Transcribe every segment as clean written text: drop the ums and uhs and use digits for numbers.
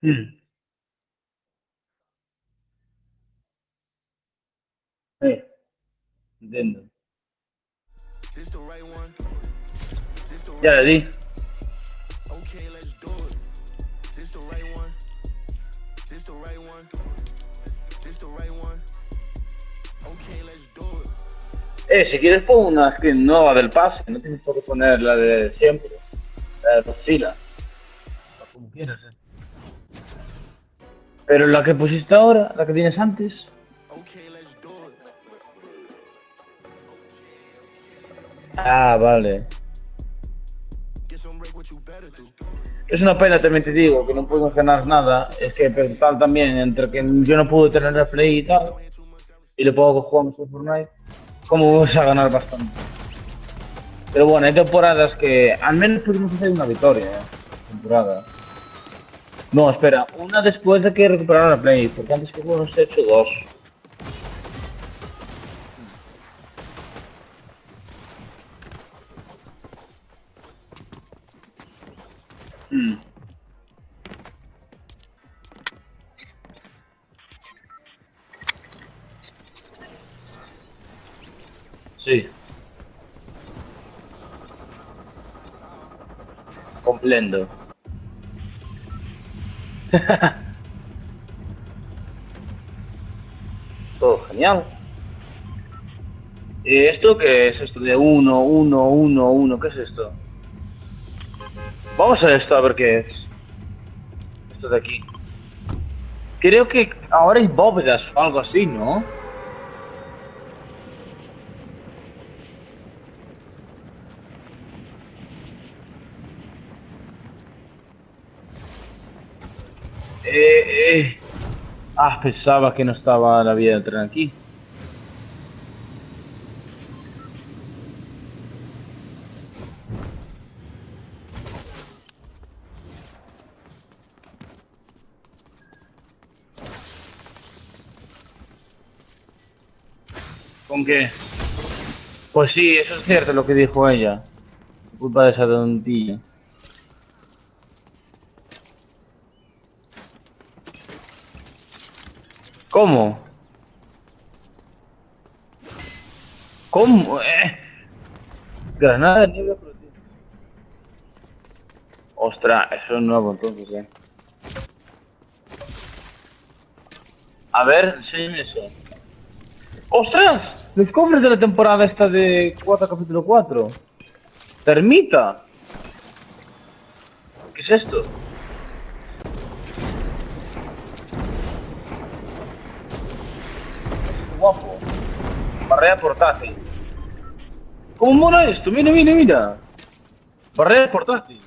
Mm. Sí, entiendo. This the right one. This the Ya right le one. di. Okay, let's do it. This the right one. This the right one. This the right one. Okay, let's do it. Si quieres pongo una skin nueva del pase, no tienes por qué poner la de siempre, la de Godzilla, o como quieras, Pero la que pusiste ahora, la que tienes antes. Okay, let's do it. Ah, vale. Get some break, what you better do. Es una pena, también te digo, que no pudimos ganar nada. Es que tal también, entre que yo no pude tener la Play y tal, y lo poco que jugamos en Fortnite, como vamos a ganar bastante. Pero bueno, hay temporadas que al menos pudimos hacer una victoria, temporada. No, espera, una después de que recuperaron la Play, porque antes que hemos hecho dos. Mm, sí, comprendo. Todo genial. ¿Y esto qué es esto de uno, uno, uno, uno? ¿Qué es esto? Vamos a esto a ver qué es. Esto de aquí. Creo que ahora hay bóvedas o algo así, ¿no? Eh, eh. Ah, pensaba que no estaba la vía del tren aquí. ¿Con qué? Pues sí, eso es cierto lo que dijo ella. Culpa de esa tontilla. ¿Cómo? ¿Cómo? Granada de nieve flotina. Ostras, eso es nuevo entonces, A ver, enséñame eso. ¡Ostras! Los cofres de la temporada esta de 4 capítulo 4. Termita. ¿Qué es esto? Qué guapo. Barrera portátil. ¿Cómo mola esto? Mira, mira, mira. Barrera portátil.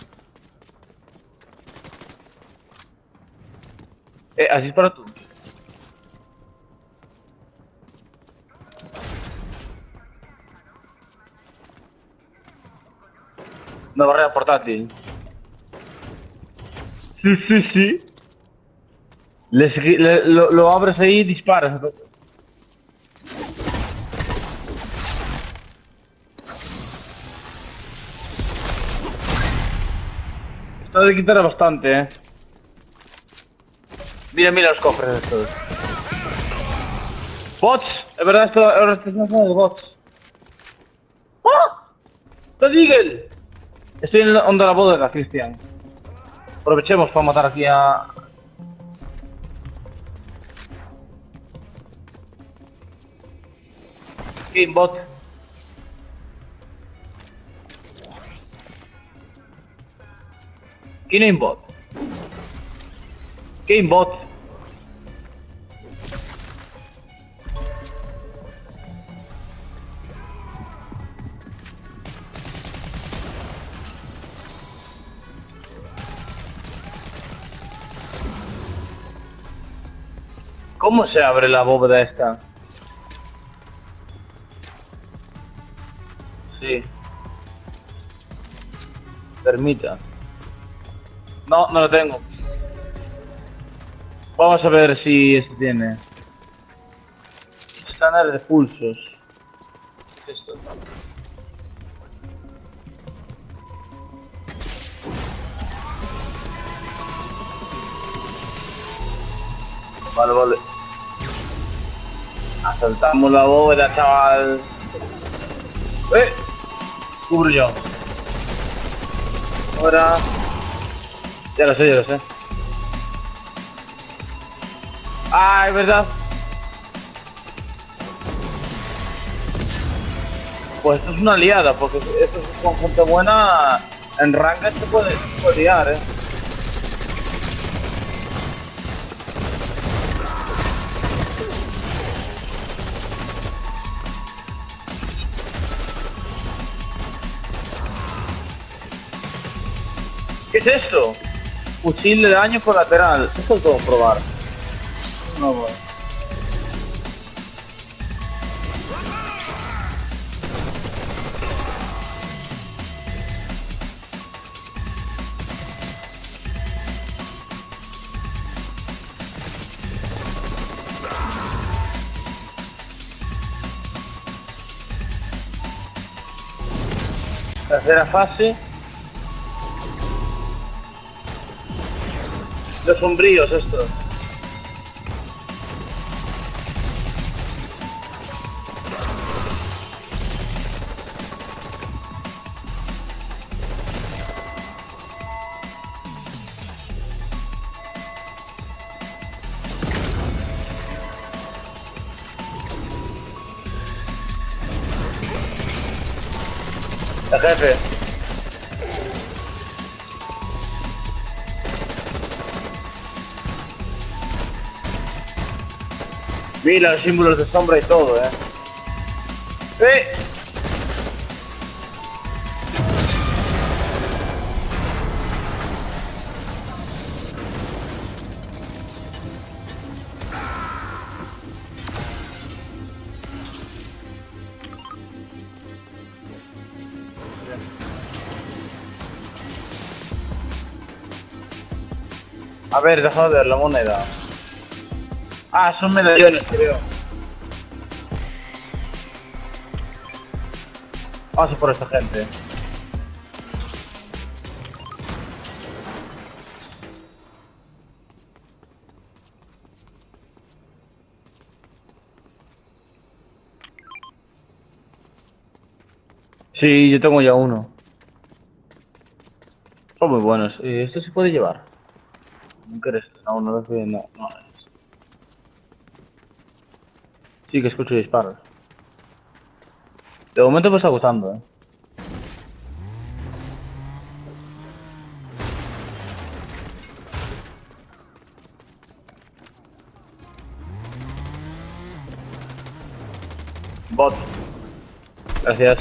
Así es para tú. Una barrera portátil. Sí, sí, sí. Lo abres ahí y disparas. Esto de quitar bastante, Mira, mira los cofres estos. ¡Bots! Es verdad, esto ahora estás haciendo de bots. ¡Ah! ¡The Deagle! Estoy en la onda de la bodega, Cristian. Aprovechemos para matar aquí a... Gamebot. Gamebot. Gamebot. ¿Cómo se abre la bóveda esta? Sí. Permita. No, no lo tengo. Vamos a ver si este tiene. Escáner de pulsos. ¿Qué es esto? Vale, vale. Asaltamos la bóveda, chaval. Cubro yo. Ahora. Ya lo sé, ya lo sé. Ah, es verdad. Pues esto es una liada, porque esto es con gente buena. En Ranked se puede liar, ¿Qué es esto? Fusil de daño colateral. Esto lo tengo que probar. No, bueno. Tercera fase. Los sombríos estos. El jefe. Mira los símbolos de sombra y todo, A ver, déjame ver la moneda. Ah, son medallones, creo. Vamos a por esta gente. Sí, yo tengo ya uno. Son muy buenos. ¿Esto se puede llevar? ¿No quieres? No, no lo sé, no. Sí, que escucho disparos. De momento me está gustando, Bot. Gracias.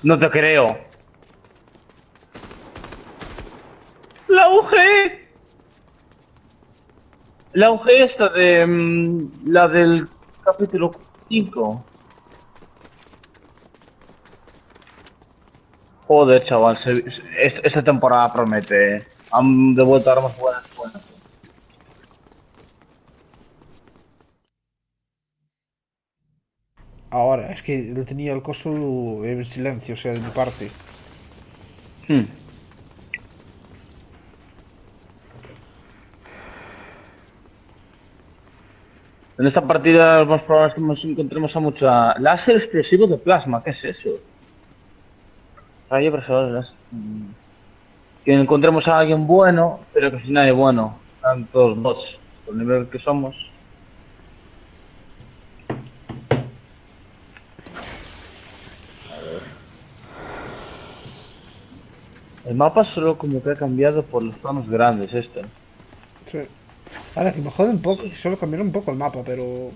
No te creo. La UG. La UG esta de... la del capítulo 5. Joder, chaval. Esta temporada promete. Han devuelto armas buenas. Ahora, es que lo tenía el coso en silencio, o sea, de mi parte. Hmm. En esta partida lo más probable es que nos encontremos a mucha... Láser explosivo de plasma, ¿qué es eso? Rayo abrasador de láser. Que encontremos a alguien bueno, pero que si nadie bueno. Están todos bots. Por el nivel que somos. El mapa solo como que ha cambiado por los planos grandes este. Sí. Ahora, que me jode un poco, que solo cambiaron un poco el mapa, pero...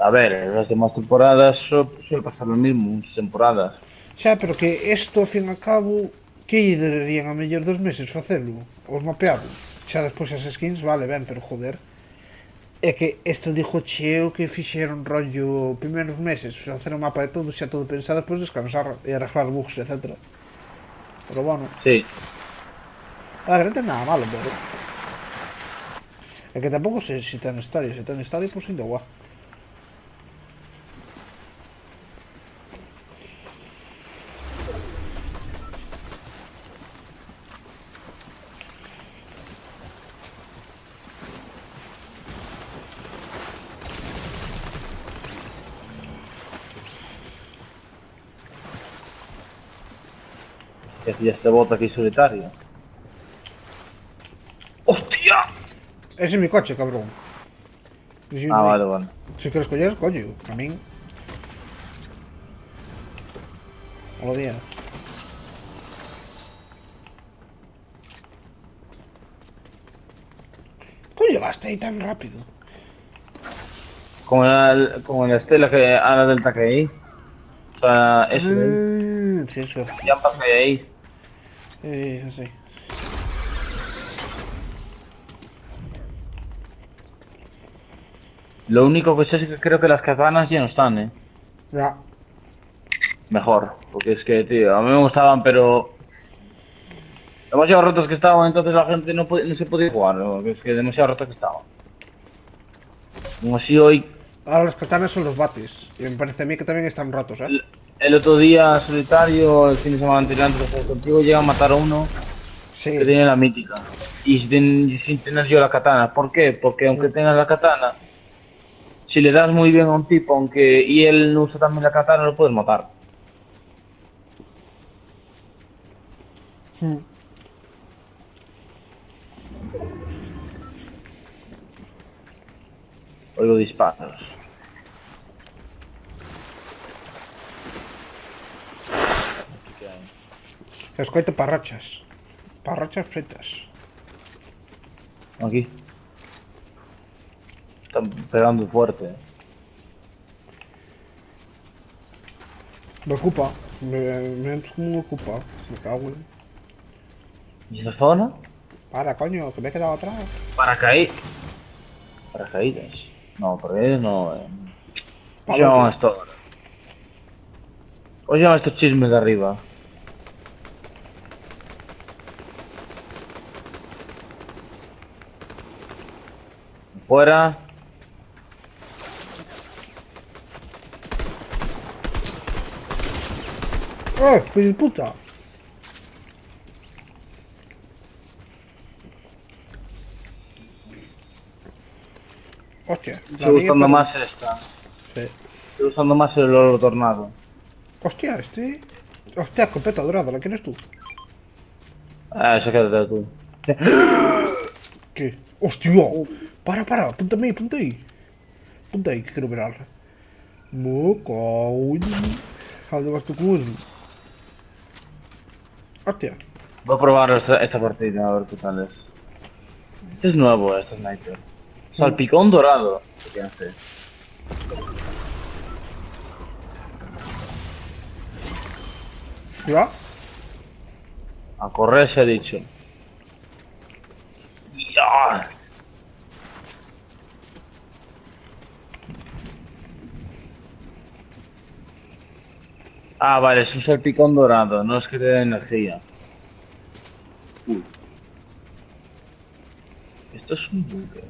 A ver, en las demás temporadas suele pasar lo mismo, muchas temporadas. Xa, pero que esto, ao fin e ao cabo, que deberían a mellor 2 meses facelo? Os mapeados. Xa despois as skins, vale, ben, pero joder. É que isto dijo Cheo que fixeron rollo primeiros meses, o sea, hacer un mapa de todo, xa todo pensado, depois descansar e arreglar bugs, etc. Pero bueno, Sí. a ver, non ten nada malo, pero... É que tampouco sei se ten historia, se ten historia, pois ainda guá. Que hacía este bot aquí solitario. ¡Hostia! Ese é mi coche, cabrón. Dixi, Ah, vale, vale. Se queres coller, coño, a min. Hola, día. ¿Cómo llegaste ahí tan rápido? Como la estela que a la delta que hay. O sea, eso de ahí. Sí, eso. Ya pasé ahí. Sí. Lo único que sé es que creo que las katanas ya no están, Ya. Mejor. Porque es que, tío, a mí me gustaban, pero... Demasiado rotos que estaban, entonces la gente no se podía jugar, ¿no? Es que demasiado rotos que estaban. Como así hoy, Ahora las katanas son los bates. Y me parece a mí que también están rotos, ¿eh? el otro día solitario, el fin de semana anterior, antes de hacer contigo, llega a matar a uno Sí. que tenía la mítica. Y sin tener yo la katana. ¿Por qué? Porque aunque tengas la katana, si le das muy bien a un tipo, aunque y él no usa también la katana, lo puedes matar. Mm. Oigo disparos. Escoito parrachas. Parrachas fritas. Aquí. Están pegando fuerte. Me ocupa. Me entro como me ocupa. Me cago en... ¿Y esa zona? Para, coño, que me he quedado atrás. Paracaídas. No, paracaídas no. ¿Cómo Ah, se llaman bueno. esto ahora? ¿Cómo se llaman estos chismes de arriba? Fuera. ¡Hijo de puta! Hostia, la Estoy mía, usando pero- más esta. Sí. Estoy usando más el oro tornado. Hostia, este... Hostia, escopeta dorada, ¿la quieres tú? Ah, eso quédate tú. ¿Qué? ¡Hostia! Para, apúntame, ponte ahí. Ponte ahí, que quiero mirarla. Me cago en... ¿A dónde vas tú con eso? Hostia. Voy a probar esta partida, a ver qué tal es. Este es nuevo, este sniper. Salpicón dorado. ¿Qué hace? ¿Ya? A correr se ha dicho. ¡Ya! Ah, vale, es un salpicón dorado, no es que te dé energía. Uy. Esto es un búnker.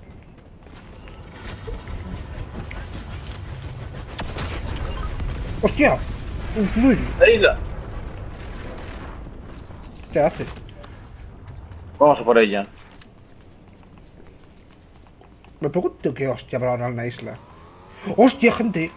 ¡Hostia! ¡Un fluid! ¡Ahíla! ¿Qué hace? Vamos a por ella. Me pregunto qué hostia habrá ahora en la isla. ¡Hostia, gente!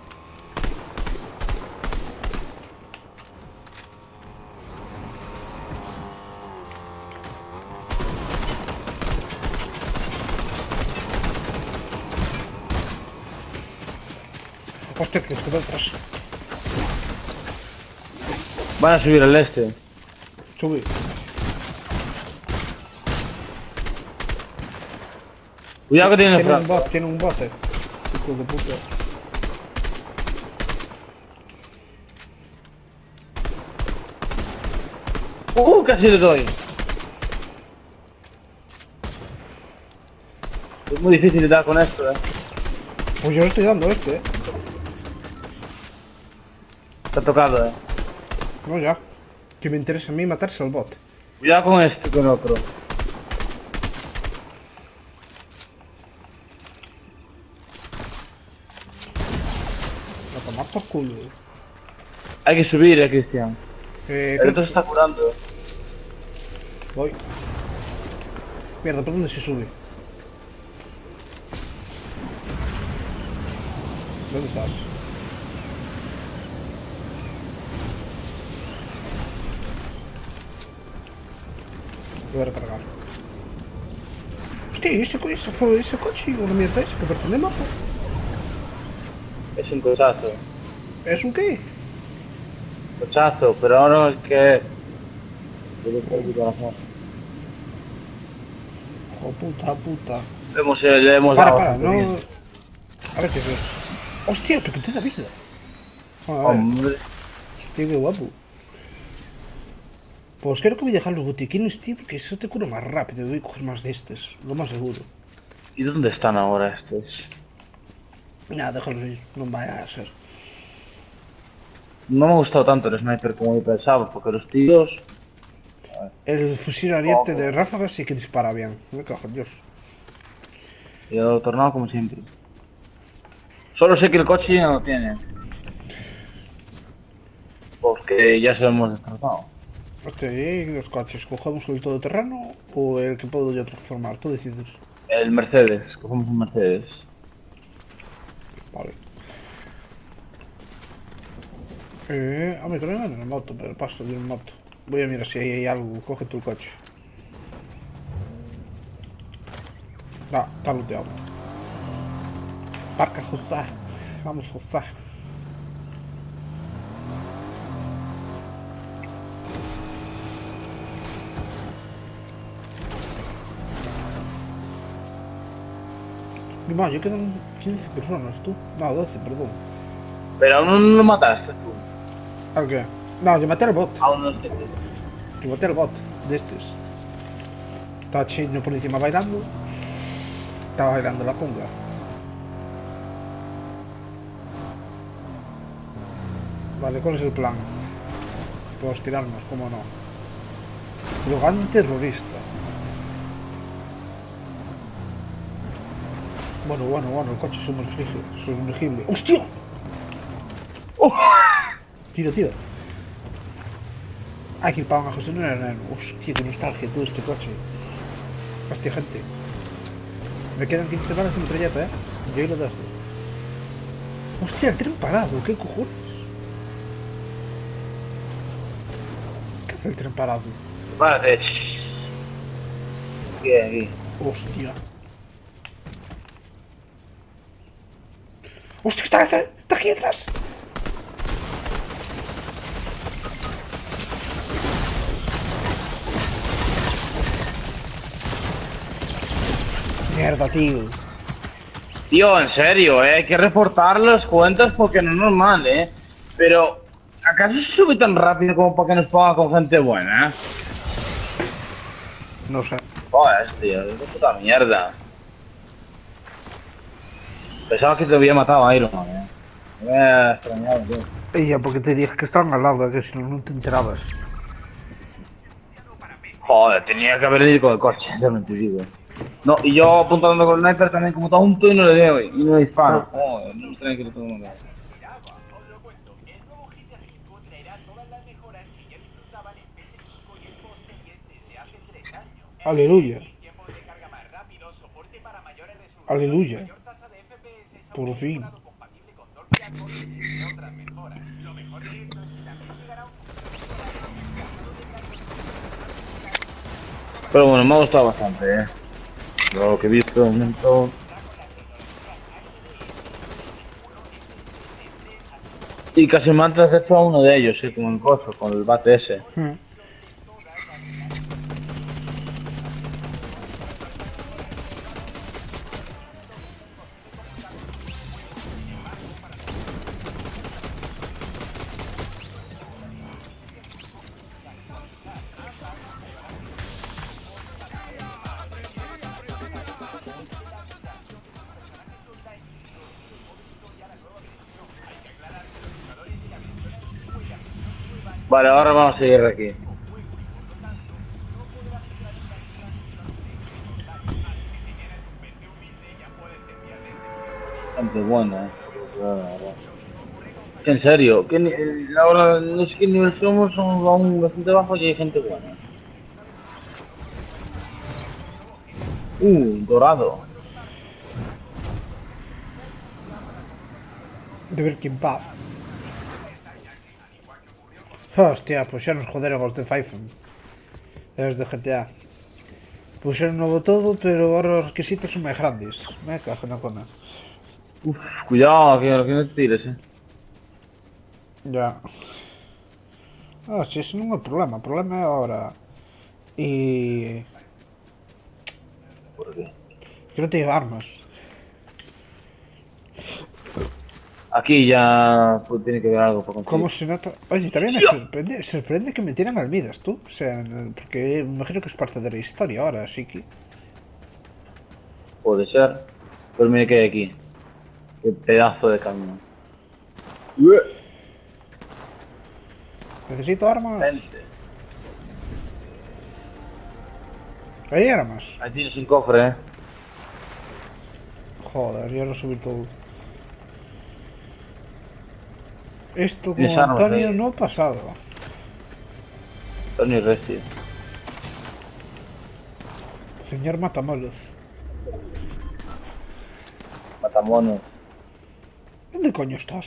Hostia, que estoy detrás. Van a subir al este. Sube. Cuidado que tiene Tiene un Fran. bot, tiene un bot. Hijo de puta. Casi le doy. Es muy difícil de dar con esto, Pues yo le estoy dando este, Te ha tocado, No, ya. Que me interesa a mí matarse al bot. Cuidado con este y con otro. A tomar por culo. Hay que subir, Cristian. El Creo otro se está curando. Voy. Mierda, ¿por dónde se sube? ¿Dónde estás? Voy a recargar. Hostia, ese coche, una mierda ese que parece de mapa. Es un cochazo. ¿Es un qué? Cochazo, pero ahora es que... Oh, puta. Le hemos dado Para, bastante no... bien. A ver qué es eso. Hostia, que te da vida. A ver, Hombre, hostia, qué guapo. Pues creo que voy a dejar los botiquines, tío, porque eso te cura más rápido. Voy a coger más de estos, lo más seguro. ¿y dónde están ahora estos? Nada, déjalos ir, no vaya a ser. No me ha gustado tanto el sniper como yo pensaba, porque los tiros... El fusil ariete de ráfagas sí que dispara bien. Me cago en Dios. Y el tornado como siempre. Solo sé que el coche ya no lo tiene. Porque ya se lo hemos destrozado. Hostia, ¿y los coches? ¿Cogemos el todoterreno o el que puedo yo transformar? Tú decides. El Mercedes, cogemos un Mercedes. Vale. A mí también en la moto, pero paso de una moto. Voy a mirar si hay algo. Coge tu coche. No, está looteado. Parca, José. Vamos, José. Mi madre, yo quedan 15 personas, tú. No, 12, perdón. Pero aún no lo mataste tú. ¿Al qué? No, yo maté al bot. Aún no sé. Yo maté al bot de estos. Estaba chino por encima bailando. Estaba bailando la conga. Vale, ¿cuál es el plan? Podemos tirarnos, cómo no. Logan terrorista. Bueno, el coche es sumergible. ¡Hostia! ¡Oh! Tira. Aquí para abajo, si no era nada. Hostia, qué nostalgia todo este coche. Hostia, gente. Me quedan 15 balas de metralleta, Yo ahí lo das. Hostia, el tren parado, ¿qué cojones? ¿Qué hace el tren parado? Vale. Aquí. Hostia. ¡Hostia, está aquí atrás! Mierda, tío. Tío, en serio, hay que reportar las cuentas porque no es normal, Pero, ¿acaso se sube tan rápido como para que nos ponga con gente buena? No sé. Joder, tío, es de puta mierda. Pensaba que te había matado a Iron Man, Me había extrañado, tío. Y ya, porque te dije que estaban al lado, que si no, no te enterabas. Joder, tenía que haber ido con el coche, ya no te digo. No, y yo apuntando con el sniper también como tonto y no le veo, y no le disparo. Joder, no me extraña que lo tengo que matar. Aleluya. Aleluya. Por fin. Pero bueno, me ha gustado bastante, Lo que he visto de momento. Y casi me han hecho a uno de ellos, con el coso, con el bate ese. Vale, ahora vamos a seguir aquí. Gente buena, en serio, ahora no sé qué nivel somos aún bastante bajos y hay gente buena. Dorado. De ver quién paz. Hostia, pusieron os joderon os de Python. Los de GTA. Pusieron novo todo, pero ahora os requisitos son máis grandes. Me cago na cona. Cuidado, que no te tires, Ya. Ah, si eso non é o problema. O problema é ahora. E... ¿Por qué? que non teño armas. Aquí ya pues, tiene que haber algo para conseguir. Como se nota... Oye, también me sorprende que me tiran almidas, tú. O sea, porque me imagino que es parte de la historia ahora, así que... Puede ser. Pero mire que hay aquí. Qué pedazo de camión. Necesito armas. Gente. Hay armas. Ahí tienes un cofre, Joder, ya lo subí todo. Esto con Tienes armas Antonio ahí. no ha pasado. Tony Resti. Señor Matamoros. Matamonos. ¿Dónde coño estás?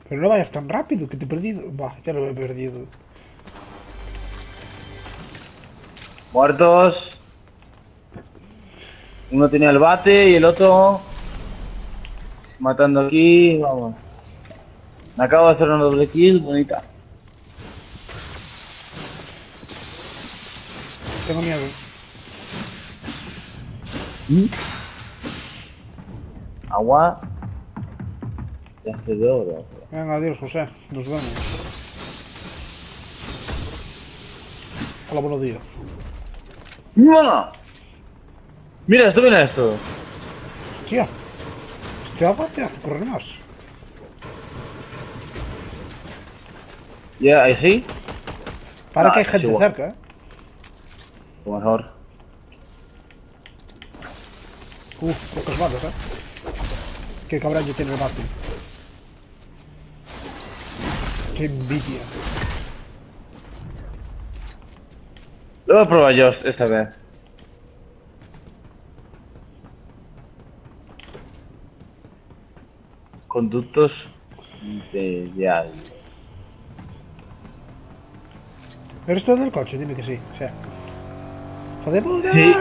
Pero no vayas tan rápido, que te he perdido. Va, ya lo he perdido. Muertos. Uno tenía el bate y el otro matando aquí. Vamos. Me acabo de hacer una doble kill bonita. Tengo miedo. Agua. Ya hace de oro. Venga, adiós, José. Nos vemos. Hola, buenos días. ¡No! Mira esto, mira esto. Hostia. Este agua te hace correr más. Ya, ahí sí. Para Ah, que hay es gente igual. cerca, O mejor. Pocas balas, Qué cabrón yo tiene el mate. Qué envidia. Lo voy a probar yo esta vez. Conductos imperial. ¿Eres tú el del coche? Dime que sí. O sea. ¡Joder, puta! Sí.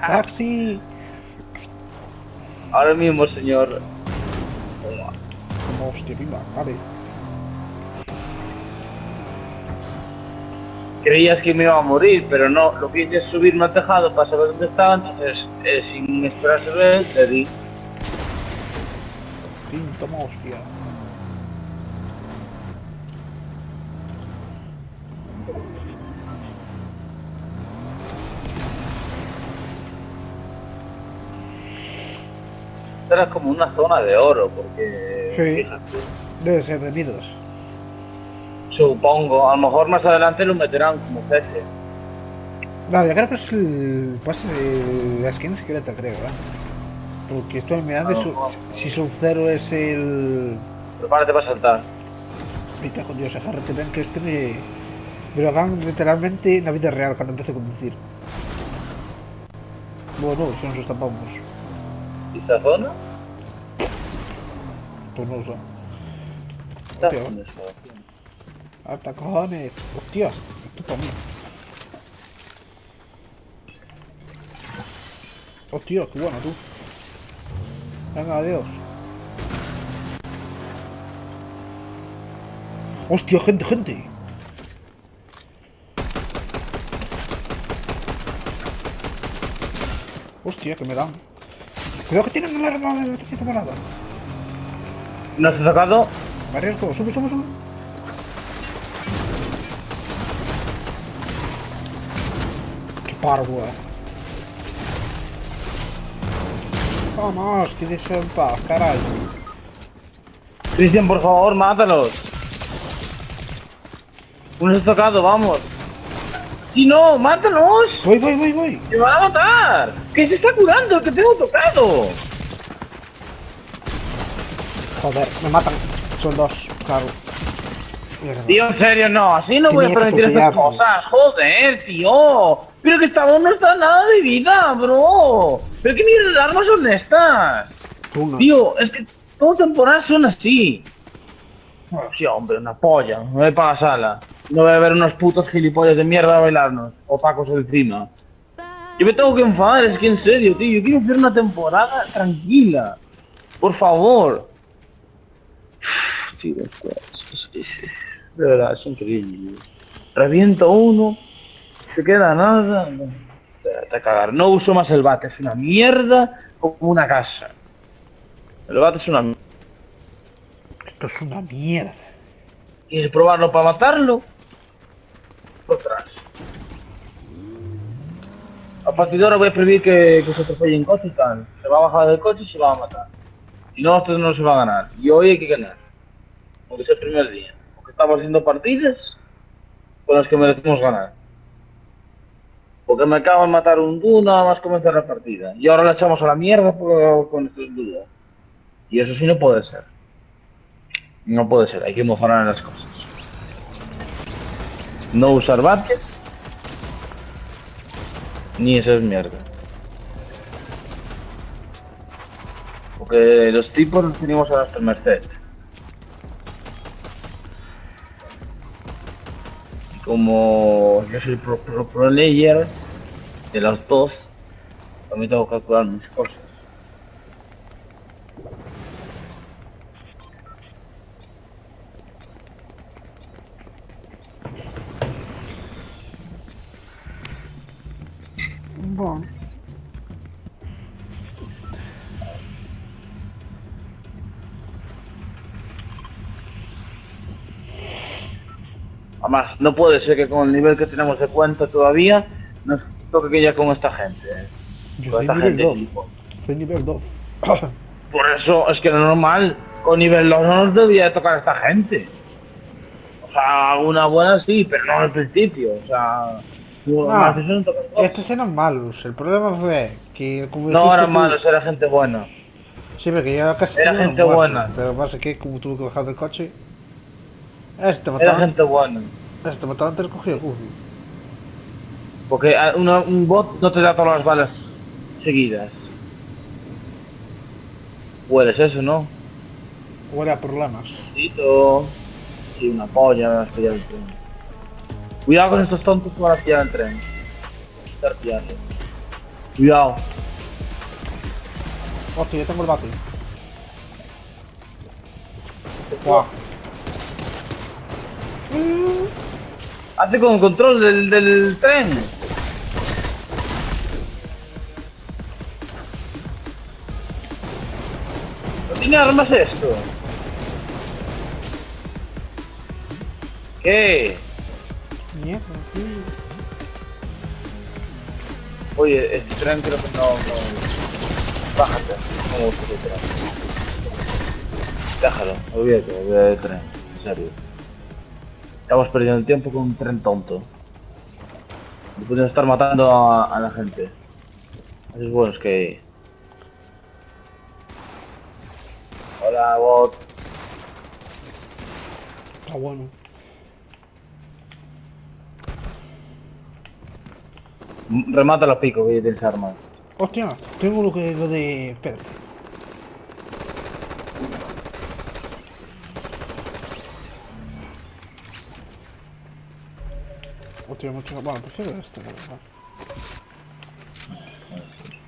¡Taxi! Ahora mismo, señor. Como hostia, pimba, vale. Creías que me iba a morir, pero no. Lo que hice es subirme al tejado para saber dónde estaba, entonces, sin esperarse ver, le di. Toma hostia. Esta era como una zona de oro, porque... Sí. Fíjate, Debe ser de Midos. supongo, a lo mejor más adelante lo meterán como jefe. No, yo creo que es el pase de la skin secreta, creo, Porque estoy mirando si Sub-Zero es el... Prepárate para saltar. Mira, con Dios, agárrate, ven que este me lo hagan literalmente en la vida real cuando empiezo a conducir. Bueno, si nos estampamos. ¿Y esta zona? Pues no lo sé. Esta Hostia, zona es fácil. ¡Hasta cojones! ¡Hostia! Esto para mí. ¡Hostia! ¡Qué bueno tú! Venga, adiós. ¡Hostia! ¡Gente, gente! ¡Hostia! Que me dan. Cuidado que tienen el arma de la tarjeta morada. ¿No has sacado? Me arriesgo. Sube, sube, sube. Qué parvo, Vamos, que deixa en paz, caray. Cristian, por favor, mátalos. Uno está tocado, vamos. ¡Sí, no! ¡Mátalos! Voy. ¡Me van a matar! ¡Que se está curando! ¡Que tengo tocado! Joder, me matan. Son dos, claro. Mierda. Tío, en serio, no. Así no voy a Tenía que permitir estas tutearlo. cosas. Joder, tío. Pero que estamos no está nada de vida, bro. Pero qué mierda de armas son estas. Uno. Tío, es que todas temporadas son así. Sí, hombre, una polla. Me voy para la sala. No voy a ver unos putos gilipollas de mierda a bailarnos. Opacos encima. Yo me tengo que enfadar, es que en serio, tío. Yo quiero hacer una temporada tranquila. Por favor. Tío, de verdad, es increíble. Reviento uno. Se queda nada. Te cagar. No uso más el bate. Es una mierda como una casa. El bate es una mierda. Esto es una mierda. ¿Quieres probarlo para matarlo? Por atrás. A partir de ahora voy a prohibir que se atropelle en coche y tal. Se va a bajar del coche y se va a matar. Si no, esto no se va a ganar. Y hoy hay que ganar. Aunque sea el primer día. Porque estamos haciendo partidas con las que merecemos ganar. Porque me acabo de matar un dúo nada más comenzar la partida. Y ahora la echamos a la mierda con estos dúos. Y eso sí no puede ser. No puede ser, hay que mejorar las cosas. No usar bates. Ni esas mierdas. Porque los tipos los tenemos a nuestra merced. Y como yo soy pro player de los dos, también tengo que calcular mis cosas. Bueno. Además, no puede ser que con el nivel que tenemos de cuenta todavía nos toque que ya con esta gente. Yo Con soy esta nivel gente 2. tipo. Soy nivel 2. Por eso es que lo normal, con nivel 2 no nos debía tocar esta gente. O sea, alguna buena sí, pero no al principio. O sea, más eso no toca todo. Estos eran malos. El problema fue que como No dijiste eran tú- malos, era gente buena. Sí, porque ya casi Era todos gente muertos, buena. Pero pasa que como tuve que bajar del coche. Este Era mató. gente buena. Este mató antes cogió el Uzi. Porque un bot no te da todas las balas seguidas. Hueles eso, ¿no? O era problemas. Tito. Sí, una polla, me vas a pillar el tren. Cuidado con estos tontos que van a pillar el tren. Estar pillando. Cuidado. Hostia, yo tengo el bate. Guau. Hace con control del tren. ¿No tiene armas esto? ¿Qué? Mierda, tío. Oye, este tren creo que no. Bájate. No me gusta el tren. Déjalo, olvídate del tren. En serio. Estamos perdiendo el tiempo con un tren tonto. Y podemos estar matando a la gente. Eso es bueno, es que... Hola, bot. Está bueno. Remata los picos, que tienes armas. Hostia, tengo lo de... Espera. Hostia, mucho... Bueno, prefiero este, la verdad.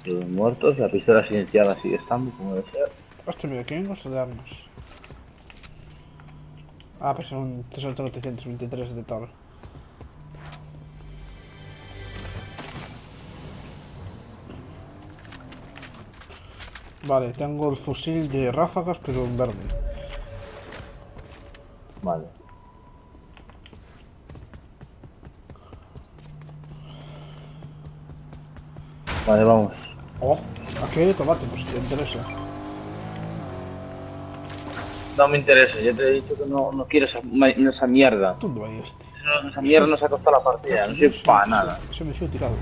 Todos muertos, la pistola silenciada sigue estando como debe ser. Hostia, mira, aquí vengo a de armas. Ah, pues son 3.723 de total. Vale, tengo el fusil de ráfagas, pero en verde. Vale. Vale, vamos. Oh, Aquí hay tomate, pues si te interesa. No me interesa, ya te he dicho que no quiero esa mierda. ¿Dónde va este? Esa mierda nos ha costado la partida, no sirve para nada. Se me sido tirado.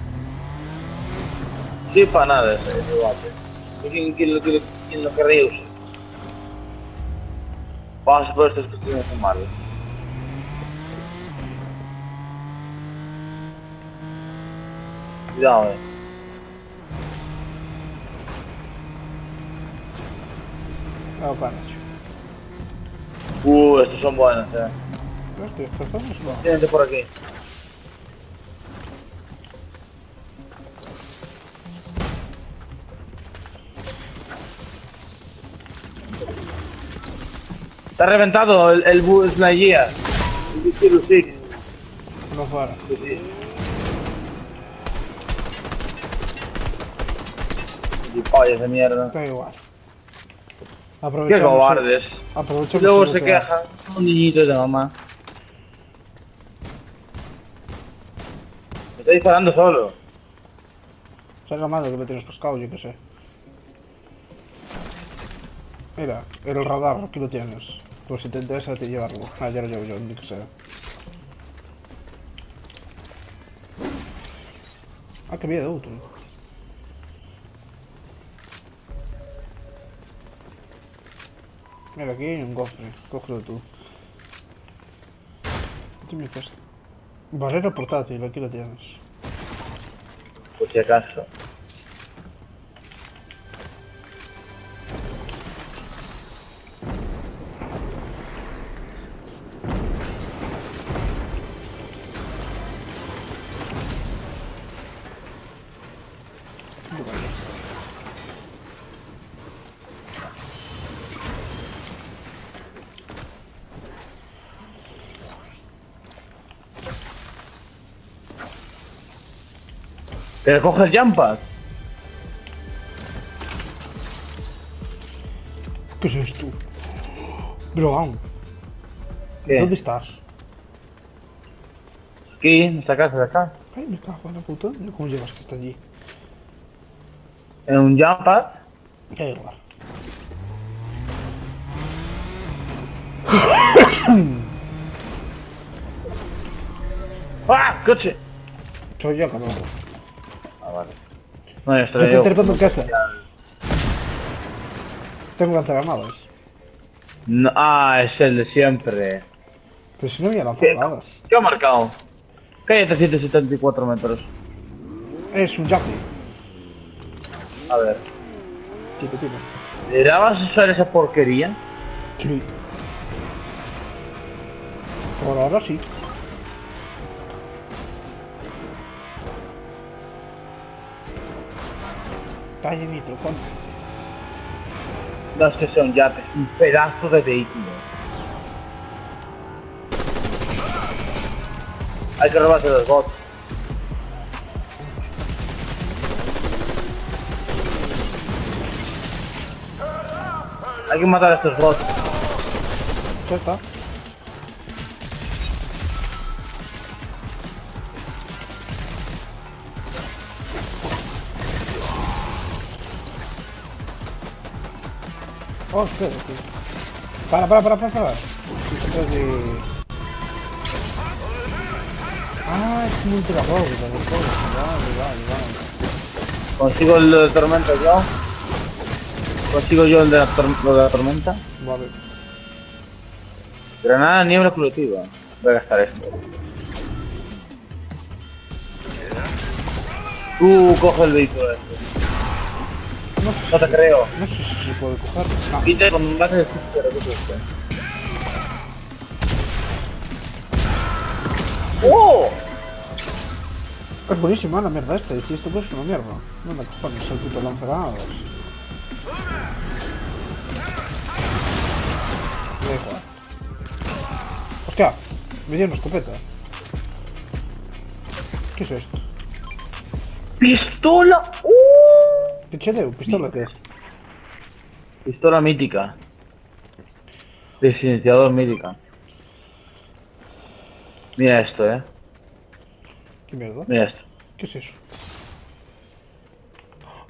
No sirve para nada ese debate. ¿Quién lo querría usar? Vamos a por estas cuestiones de Marvel. Cuidado, Ah, panas. Estos son buenos, Estas zonas no. Tienen por aquí. Está reventado el bus la guía. El Zero Six. No fuera. Sí, sí. Gilipollas de mierda. Da igual. Qué Aprovechamos. cobardes. Aprovechamos. Luego lo se que da. quejan. Son niñitos de mamá. Me está disparando solo. Será la mano que le tienes pescado, yo qué sé. Mira, el radar, aquí lo tienes. Pues si te interesa te llevarlo. Ah, ya lo llevo yo, ni que sea. Ah, que miedo, otro. Mira, aquí hay un cofre. Cógelo tú. ¿Qué me dices? Barrera portátil, aquí lo tienes. Por si acaso. Pero coge el jump pad. ¿Qué es esto? Brogan, ¿Qué? ¿dónde estás? Aquí, en esta casa de acá. Ay, me cago en la puta. ¿Cómo llegaste hasta allí? En un jump pad. Da igual. ¡Ah! ¡Coche! Soy yo, cabrón. Ah, vale. No, ya Yo estaré te yo. interpreto en casa. Tengo lanzagranadas. No, es el de siempre. Pero si no había lanzagranadas. ¿Qué ha marcado? Cállate 174 metros. Es un Jackie. A ver. Sí, que tiene. ¿Le vas a usar esa porquería? Sí. Por ahora sí. Está llenito, ¿cuánto? No es que sea un yate, es un pedazo de vehículo. Hay que robarse los bots. Hay que matar a estos bots. Ya está. Oh, espera, tío. Para. Esto de... Ah, es un ultra robo, vale. Consigo el de tormenta yo. Consigo yo el de lo de la tormenta. Vale. Granada niebla colectiva. Voy a gastar esto. Coge el vehículo este. No te creo. No sé si se puede coger. No. Quita con base de super, ¿qué es esto? ¡Oh! Es buenísima la mierda esta, y si esto pues es una mierda. No me cojones el puto lanzagranadas. Me da igual. Hostia, me dio una escopeta. ¿Qué es esto? ¡Pistola! ¿Qué cheleo? ¿Pistola qué es? Pistola mítica. De silenciador mítica. Mira esto, ¿Qué mierda? Mira esto. ¿Qué es eso?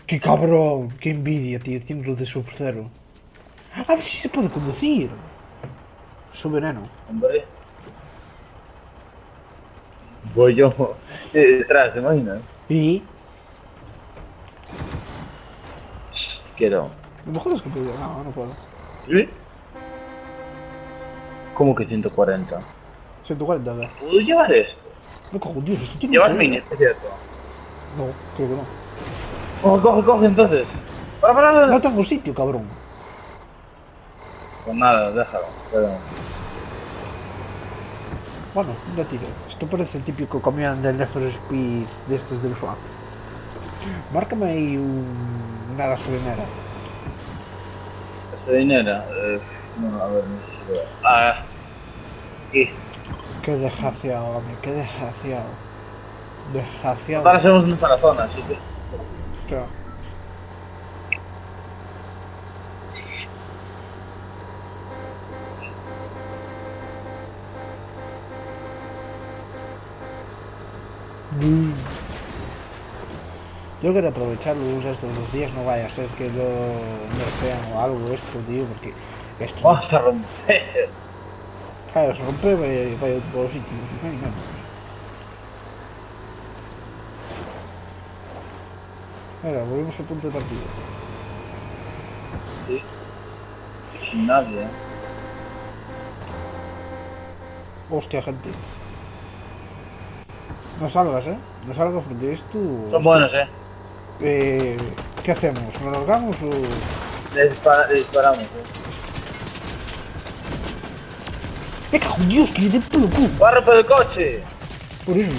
¡Qué cabrón! ¡Qué envidia, tío! Tienes luz de Sub-Zero. A ver si se puede conducir. Su veneno. Hombre. Voy yo detrás, ¿te imaginas? Y... Quiero. A lo mejor es que puedo... No, no puedo. ¿Sí? ¿Cómo que 140? 140, ¿verdad? ¿Puedo llevar esto? No cojo, Dios, esto tiene ¿Llevas mucha mini, vida. es cierto? No, creo que no. Coge entonces. Para. No tengo sitio, cabrón. Pues nada, déjalo. Pero... Bueno, ya tiro. Esto parece el típico camión del Need for Speed de estos del swap. Márcame ahí una gasolinera. Gasolinera. No, a ver, no sé. Aquí. Qué desgraciado, hombre, qué desgraciado. Desgraciado. Ahora somos en la zona, así que... O sea, yo quiero aprovechar los estos dos días, no vaya a ser que lo nerfean o algo esto, tío, porque esto... Vamos a romper. Claro, se rompe, vaya a todos sitios. No hay nada. Venga, volvemos al punto de partida. Sí. Sin nadie, Hostia, gente. No salgas, no salgas porque esto... Son buenos, ¿Qué hacemos? ¿Nos largamos o...? Le disparamos, ¡Me cago en Dios, que le den por el culo! ¡Va a romper el coche! Por eso.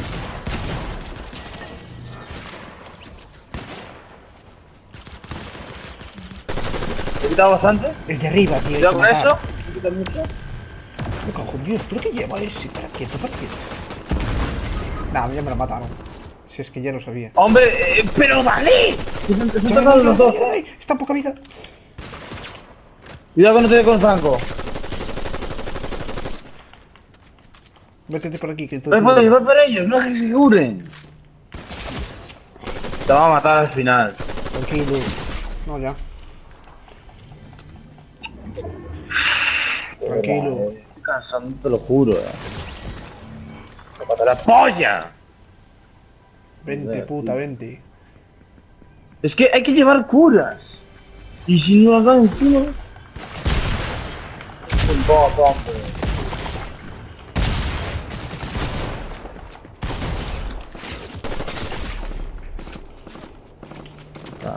¿Te he quitado bastante? El de arriba, tío. ¿Cuidado hay con que matar. eso? ¿Te quita mucho? Me cago en Dios, ¿pero qué lleva ese? Para quieto, para quieto. Nah, ya me lo mataron. Si es que ya lo sabía. ¡Hombre! ¡Pero dale! Se han tratado los dos. ¡Ay! Está poca vida. Cuidado que no te dé con Franco. Métete por aquí, que tú... Voy por ellos, no que se curen. Te va a matar al final. Tranquilo. No, ya. Tranquilo. Estoy cansando, te lo juro, ¡Me mata la polla! Vente, puta, vente. Es que hay que llevar curas. Y si no las dan encima... Un bot, hombre.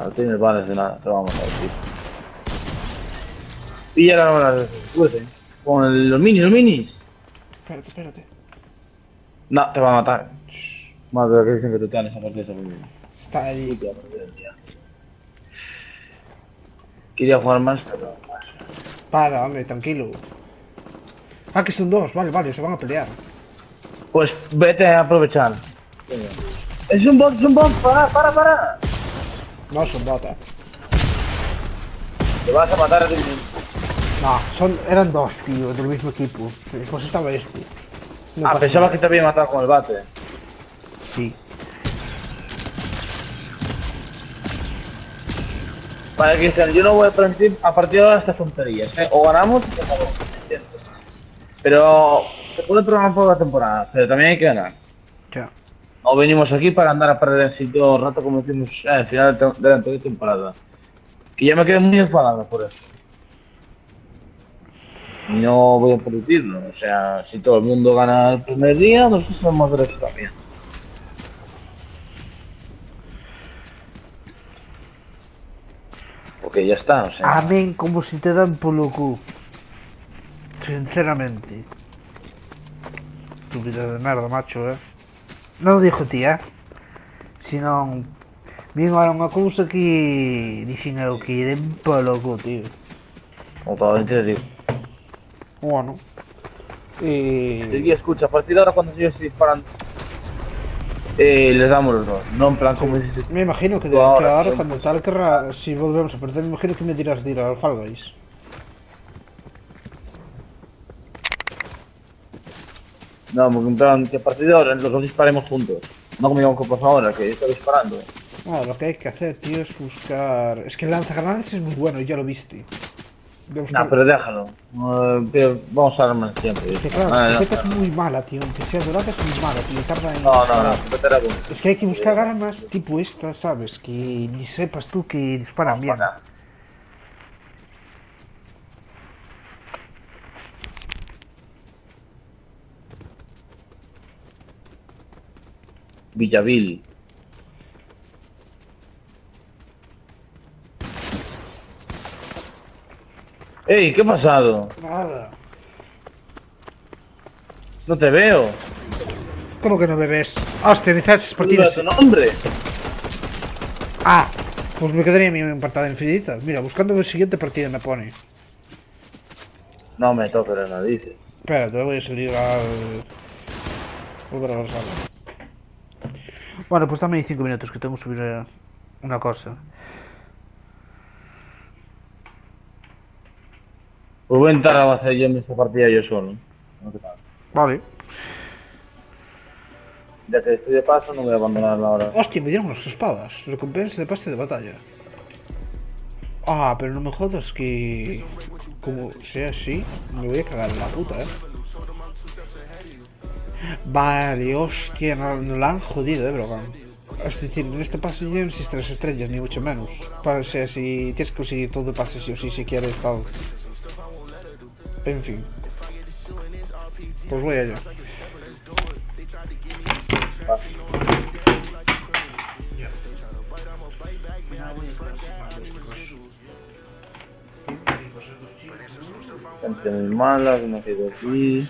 No tienes balas de nada, te lo vamos a decir. Pilla la bala, fuerte. Con los minis. Espérate, espérate. No, te va a matar. Madre, que dicen que tú te dan esa partida esa partida. Está ahí. Quería jugar más, pero no más. Para, hombre, tranquilo. Ah, que son dos, vale, vale, se van a pelear. Pues vete a aprovechar. Es un bot, para. No son botas. Te vas a matar a ti. No, eran dos, tío, del mismo equipo. Pues estaba este. No pasa Pensaba nada. que te había matado con el bate. Sí. Vale, Cristian, yo no voy a permitir a partir de ahora estas tonterías, O ganamos o acabamos. Pero se puede programar por la temporada, pero también hay que ganar. Ya. No venimos aquí para andar a perder en sitio todo el rato como hicimos al final de la anterior temporada. Que ya me quedé muy enfadado por eso. Y no voy a permitirlo. O sea, si todo el mundo gana el primer día, nosotros tenemos derecho también. Porque ya está, o sea. Amén, como si te dan por lo cu. Sinceramente. Tu vida de merda, macho, Non o dixo ti, Senón... Vin ahora unha cousa que... Dixen eu que den polo cu, tío. Como para te digo. Bueno. Y escucha, a partir de ahora cuando sigues disparando, les damos los dos. No en plan como dices. Me imagino que, Tú que ahora, ahora sí. cuando tal querrá... Si volvemos a perder, me imagino que me dirás de ir al Fall Guys. No, porque en plan que a partir de ahora los dos disparemos juntos. No como digamos que pasa ahora, que yo estoy disparando. Ah, lo que hay que hacer, tío, es buscar... Es que el lanzagranadas es muy bueno, ya lo viste. De buscar... Nah, pero déjalo. Tío, vamos a armar siempre. Es que ¿Viste? claro, la Vale, escopeta es déjalo. muy mala, tío. Aunque sea dorada es muy mala, tío. Tarda en... No, escopeta era bueno. Es que hay que buscar armas tipo esta, ¿sabes? Que ni sepas tú que disparan bien. Para. Villavil. ¡Ey! ¿Qué ha pasado? Nada. No te veo. ¿Cómo que no me ves? Hostia, necesitas ¿Cuál era partidas. tu nombre? Ah, pues me quedaría mi partida infinita. Mira, buscando la siguiente partida me pone. No me toques las narices. Espera, te voy a salir al... Volver a la sala. Bueno, pues dame 5 minutos que tengo que subir una cosa. Pues voy a intentar hacer yo en esta partida yo solo. No sé tal. Vale. Ya que estoy de paso, no voy a abandonarla ahora. Hostia, me dieron unas espadas. Recompensa de pase de batalla. Ah, pero no me jodas que... Como sea así, me voy a cagar en la puta, Vale, hostia, no la han jodido, bro. Es decir, en este pase ya no existen las estrellas, ni mucho menos. Para ser si tienes que conseguir todo el pase sí o sí, si quieres tal. En fin. Pues voy allá. Gente muy mala, que me quedo aquí.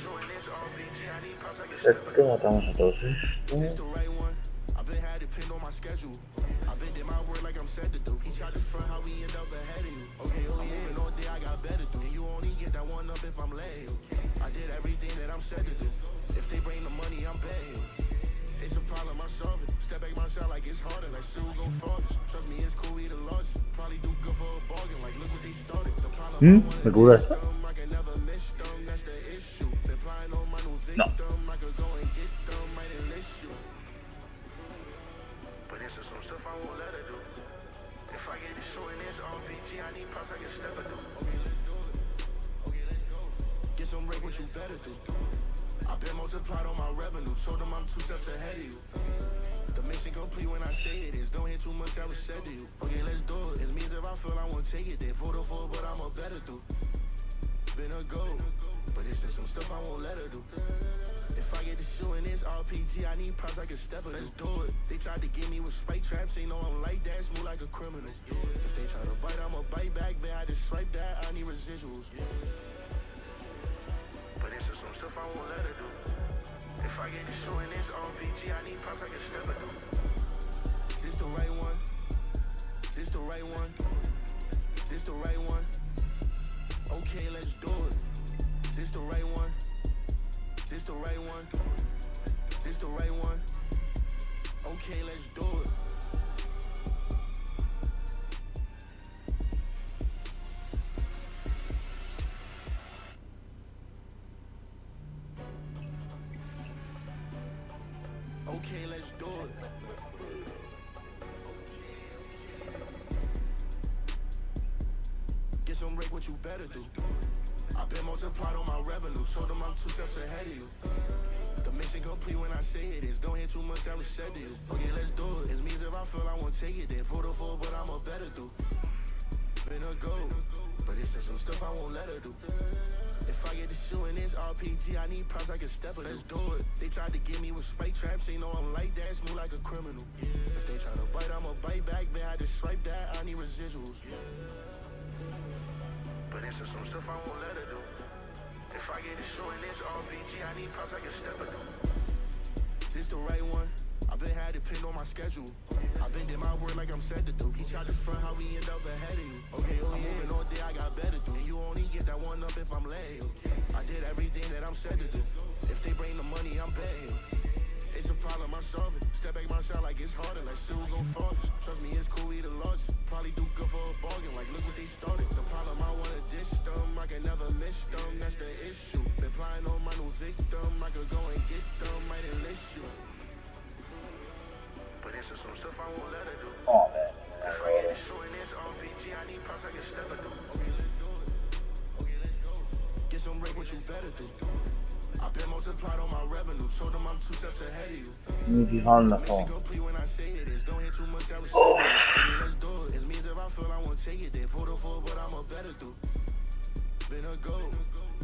¿Qué matamos a todos estos? ¿Me curas? No. I need props like a stepper do. Okay, let's do it. Okay, let's go. Get some break, what you better do. I've been multiplied on my revenue. Told them I'm 2 steps ahead of you. Mi fijado en la forma. Complete when I say it is. Don't hit too much, I respect it. Okay, let's do it. It means if I feel I won't take it, they pull the full, but I'm a better do. Been a go,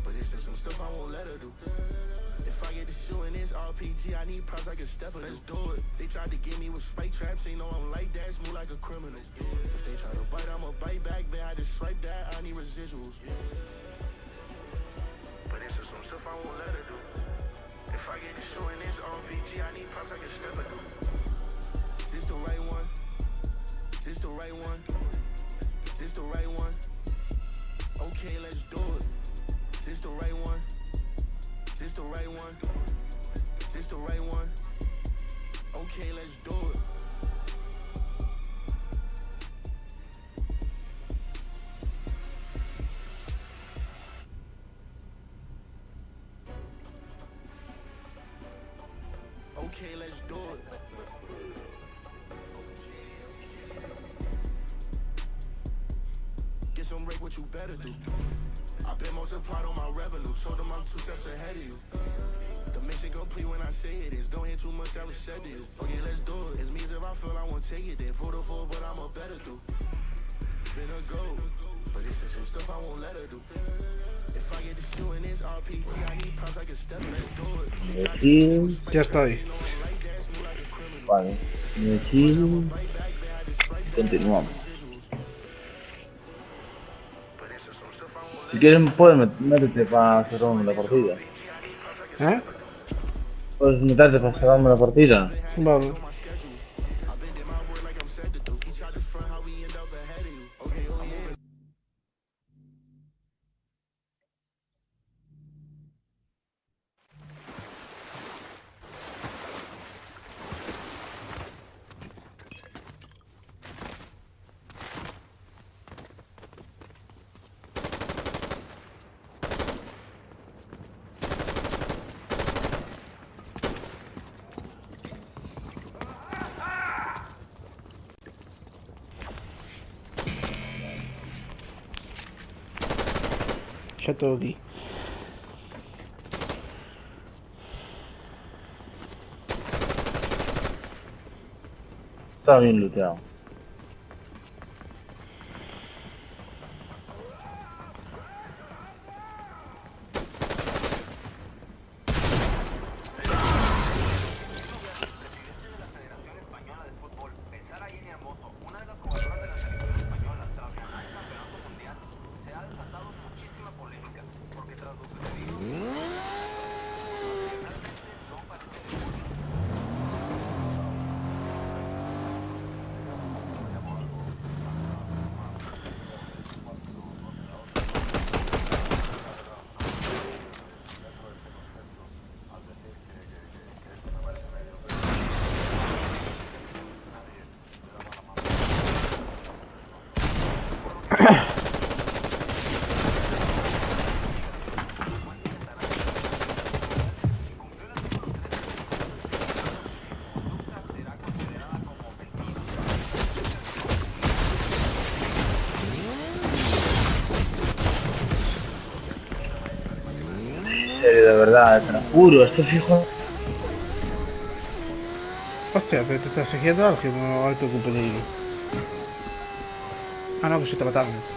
but it's just some stuff I won't let her do. If I get to shooting this RPG, I need props like a stepper. Let's do it. They tried to get me with spike traps, they know I'm like that, smooth like a criminal. If they try to bite, I'ma bite back. Then I just swipe that, I need residuals. But it's just some stuff I won't let her do. If I get to shooting this RPG, I need props like a stepper. This the right one. This the right one. This the right one. Okay, let's do it. This the right one. This the right one. This the right one. Okay, let's do it. Okay, let's do it. Get some break, what you better do. I've been multiplied on my revenue. Told them I'm 2 steps ahead of you. The mission complete when I say it is. Don't hit too much, I was said to you. Okay, let's do it. It means if I feel I won't take it, then pull the full, but I'm a better do. Been a go, but it's just some stuff I won't let her do. If I get to shooting this RPG, I need props like a step. Let's do it. Aquí. Ya estoy. Vale. Y aquí. Continuamos. Si quieres, puedes meterte para cerrarme la partida. ¿Eh? Puedes meterte para cerrarme la partida. Vale. Ya todo aquí. Está bien looteado. De verdad, te lo juro, esto fijo. Hostia, pero te estás siguiendo algo alto compañero. Ah, no, pues se te mataron.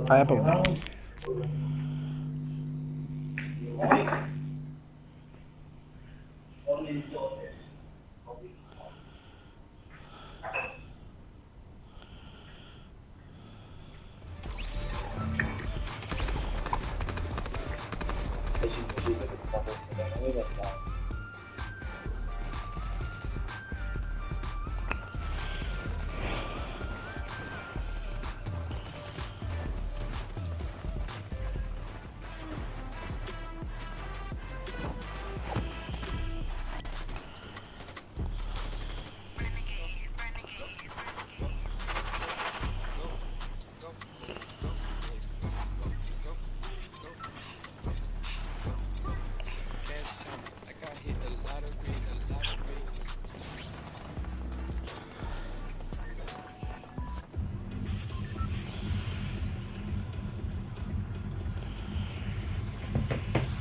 Vaya por uno.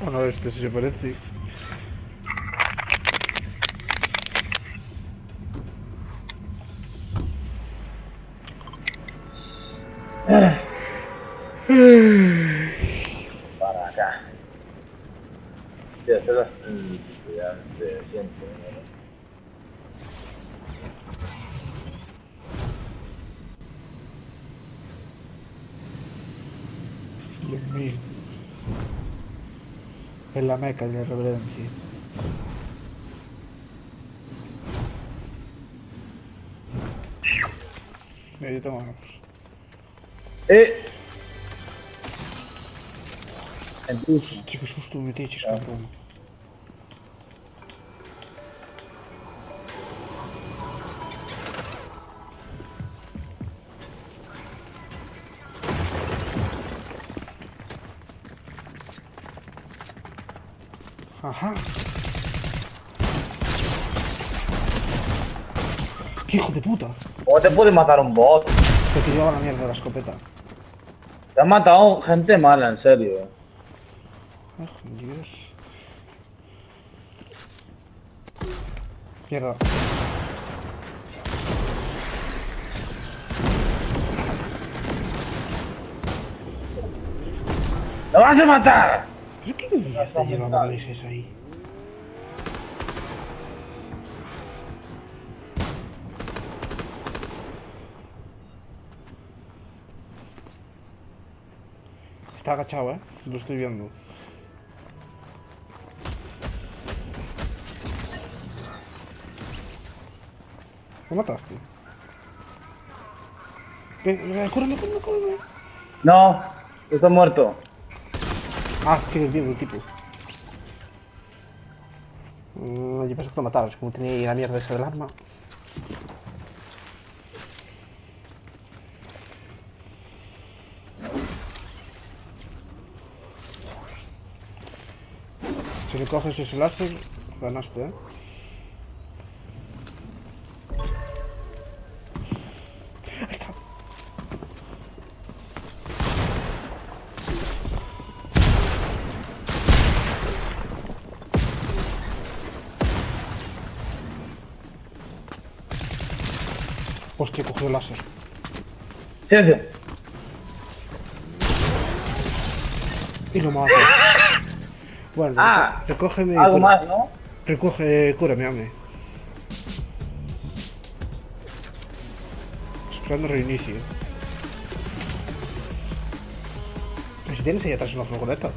Bueno, este sí se parece. Para acá. Sí, hacer las necesidades de siempre, ¿no? Dios mío. Es la meca de la reverencia. Mira, yo tengo ganas. ¡Eh! Empieza. Hostia, qué susto me metiste, cabrón. Ajá. ¡Qué hijo de puta! ¿Cómo te puede matar un bot? Se que lleva la mierda de la escopeta. Te han matado gente mala, en serio. Ah, Dios. Mierda. ¡Lo vas a matar! ¿Pero qué mierda está llevando Ulises ahí? Está agachado, lo estoy viendo. ¿Lo mataste? Ven, cúrame, cúrame, cúrame. No, está muerto. Ah, sigue vivo el tipo. Yo pensé que lo matabas, como tenía ahí la mierda esa del arma. Si le coges ese láser, ganaste, Ahí está. Hostia, cogió el láser. Silencio. Y lo mato. Bueno, recógeme. Algo más, ¿no? Recoge, cúrame, hombre. Esperando reinicio. Pero si tienes ahí atrás una furgoneta.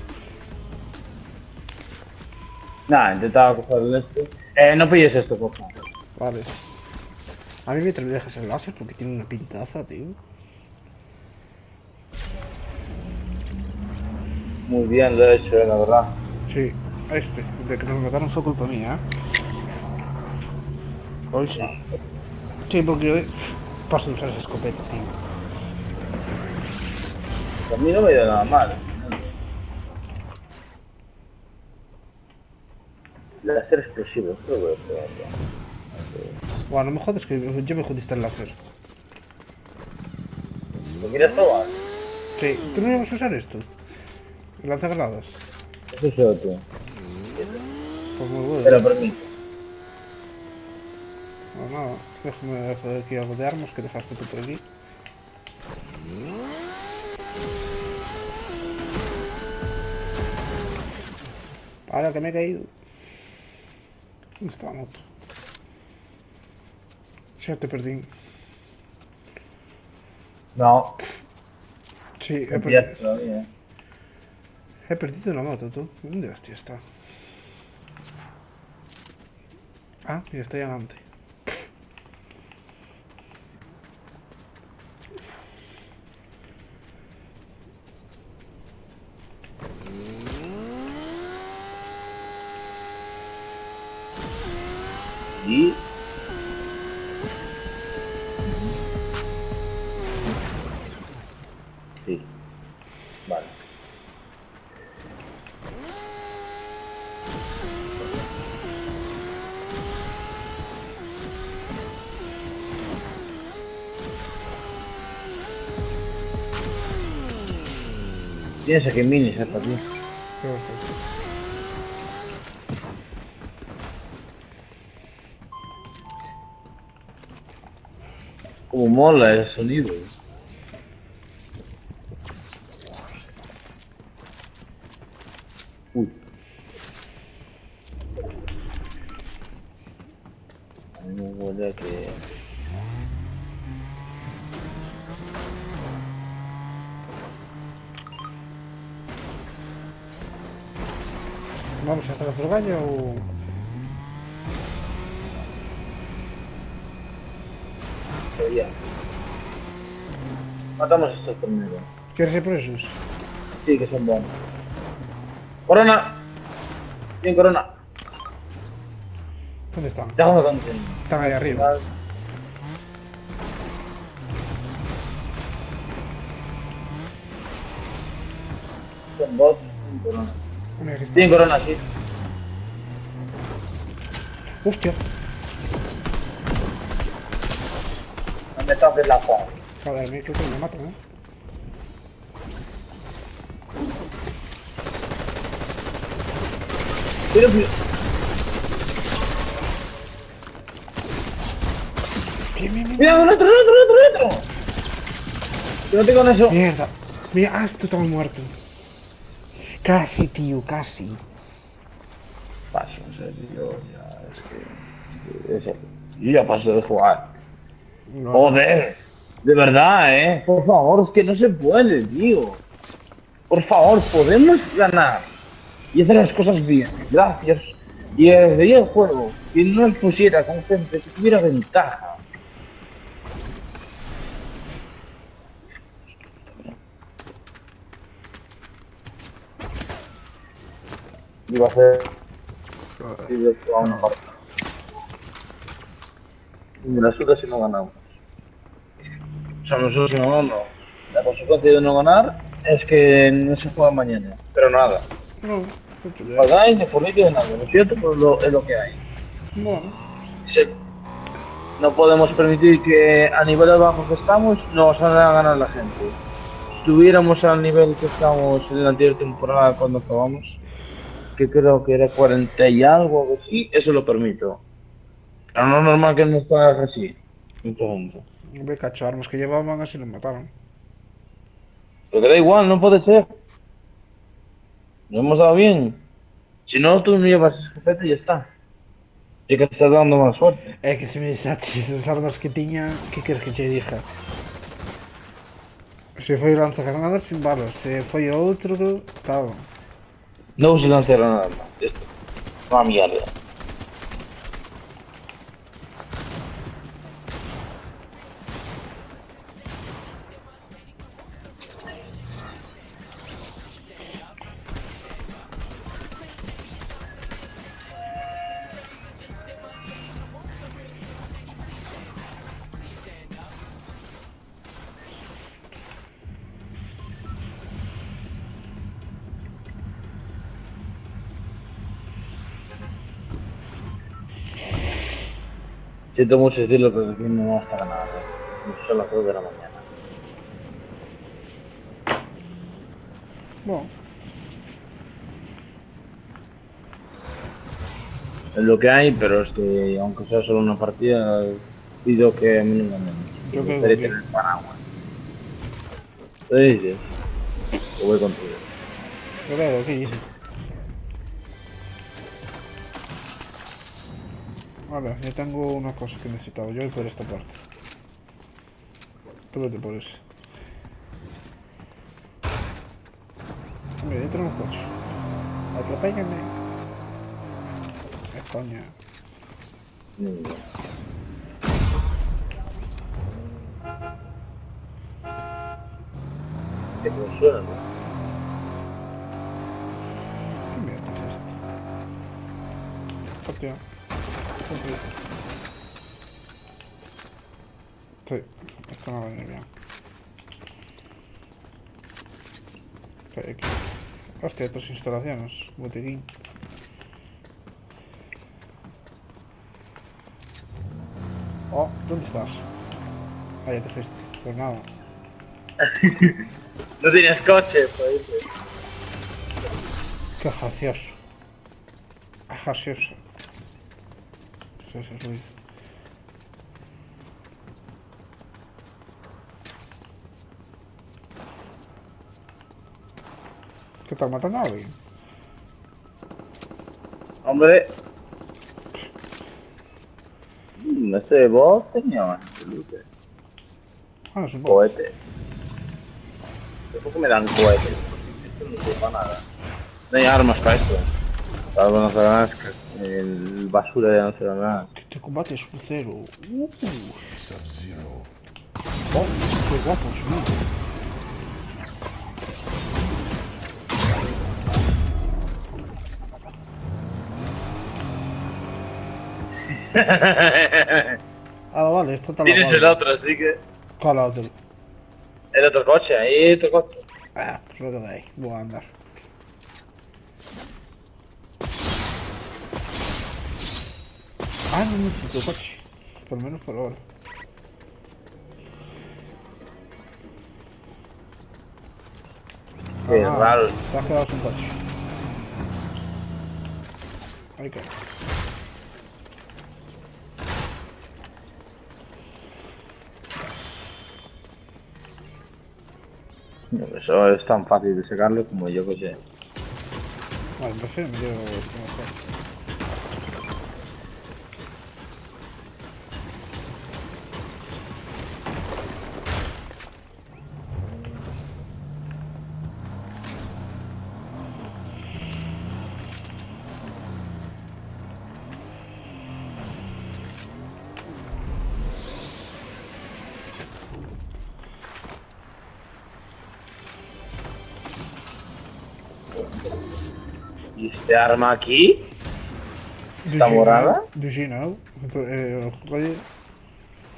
Nah, intentaba coger el este. No pilles esto, por favor. Vale. A mí me dejas el láser porque tiene una pintaza, tío. Muy bien, lo he hecho, la verdad. Sí, de que nos mataron fue culpa mía, Hoy sí. Sí, porque paso de usar esa escopeta, tío. A mí no me dio nada mal. Láser explosivo, esto lo voy a probar. Bueno, no me jodes que yo me jodiste el láser. ¿Lo quieres probar? Sí, ¿tú no ibas a usar esto? El lanzagranadas. Eso es otro. Pues muy bueno. Pero permite. No, nada, déjame dejar aquí algo de armas que dejaste tú por aquí. Ahora que me he caído. ¿Dónde está la moto? Ya te perdí. No, Sí, me pillaste todavía. he perdido la moto, tú. ¿Dónde hostia está? Ah, mira, está ahí adelante. Y... Sí. Vale. Piensa que minis hasta aquí. Perfecto. Como mola el sonido. Uy. A mí me huele a que... Vamos hasta la Zorgalla o... Sería. Matamos estos primero. ¿Quieres ir por esos? Sí, que son buenos. ¡Corona! Bien, Corona. ¿Dónde están? Déjame contigo. Están ahí arriba. Son bots, sin Corona. Mira, aquí está. Sin Corona, sí. Hostia. No me toques la zona. Joder, creo que me matan, ¿eh? Pero... Bien. ¡Mira, otro! Quédate con eso. Mierda. Mira, esto está muerto. Casi, tío, casi. Paso, en serio, ya, es que... Yo ya paso de jugar. No. Joder, de verdad, por favor, es que no se puede, tío. Por favor, podemos ganar y hacer las cosas bien, gracias. Y desde ahí el juego, que no nos pusiera con gente que tuviera ventaja. Iba a hacer... Iba a una parte. Y me la suda si no ganamos. O sea, nosotros si no ganamos, la consecuencia de no ganar es que no se juega mañana. Pero nada. No, mucho ya. Pagáis de fornillo de nada, lo siento, pero es lo que hay. Bueno. Sí. No podemos permitir que a nivel bajo que estamos nos haga ganar la gente. Si estuviéramos al nivel que estamos en la anterior temporada cuando acabamos, que creo que era 40 y algo así, eso lo permito. Pero no es normal que nos pagas así. Mucha gente. Ve cacho, armas que llevaban así los mataron. Pero que da igual, no puede ser. Nos hemos dado bien. Si no, tú no llevas jefe y ya está. Y que te estás dando más suerte. É que se me deixaches as armas que tiña, que queres que che diga? Se foi lanzagranadas sin balas, se foi outro, tal. No se lanzaron nada más. Esto. Una mierda. Siento mucho decirlo, pero aquí no va a estar nada. Son las 2 de la mañana. Bom, Es lo que hay, pero es que aunque sea solo una partida, pido que a mí no me ganen. Yo Me creo gustaría que- tener paraguas. ¿Qué dices? Yo voy contigo. eu veo, que dices? Vale, ya tengo una cosa que necesitaba. Yo voy por esta parte. Tú vete por ese. Mira, yo tengo un coche. Atropéllame. Es coña. No. Que me suena, ¿no? ¿Qué mierda es esto? Hostia. Sí, esto no va a venir bien. Sí, aquí. Hostia, otras instalaciones. Botiquín. Oh, ¿dónde estás? Ah, ya te fuiste. Pues nada. No tienes coche, pues. Qué gracioso. Gracioso. Eso es ruido. ¿Qué estás matando a alguien? Hombre. Este boss tenía más lute. Ah, es un boss. Cohetes. ¿Por qué me dan cohetes? Esto no sirve para nada. No hay armas para esto. Para los granadas, el basura de lanzar granadas. Este combate es un cero. Oh, qué guapo, sí. Ah, vale, esto está Tienes el lavado. otro, así que. ¿Cuál otro? El otro coche, ahí otro coche. Ah, pues lo que de ahí. Voy a andar. Ah, no necesito coche. Por lo menos por ahora. Qué raro. Te has quedado sin coche. Ahí que. Eso es tan fácil de sacarlo como yo que sé. Vale, entonces me llevo esto mejor. ¿Y este arma aquí? ¿Está morada? Do you know? Oye,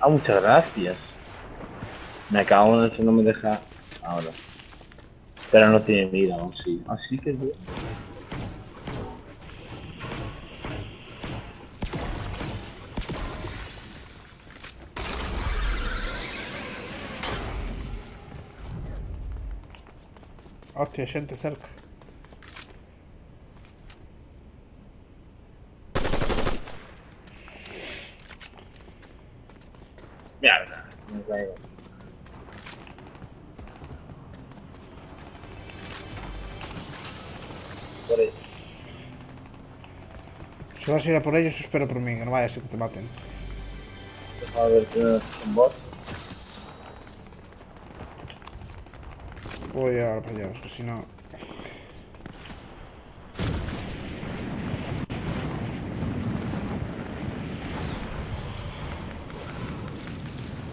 Ah, muchas gracias. Me cago en eso, no me deja ahora. Pero no tiene vida aún sí. Así que bien. hostia, gente cerca. Mierda, me caigo. Por ahí. Si vas a ir a por ellos, espero por mí, que no vaya a ser que te maten. Deja de ver que no es un bot. Voy a llegar para allá, porque si no...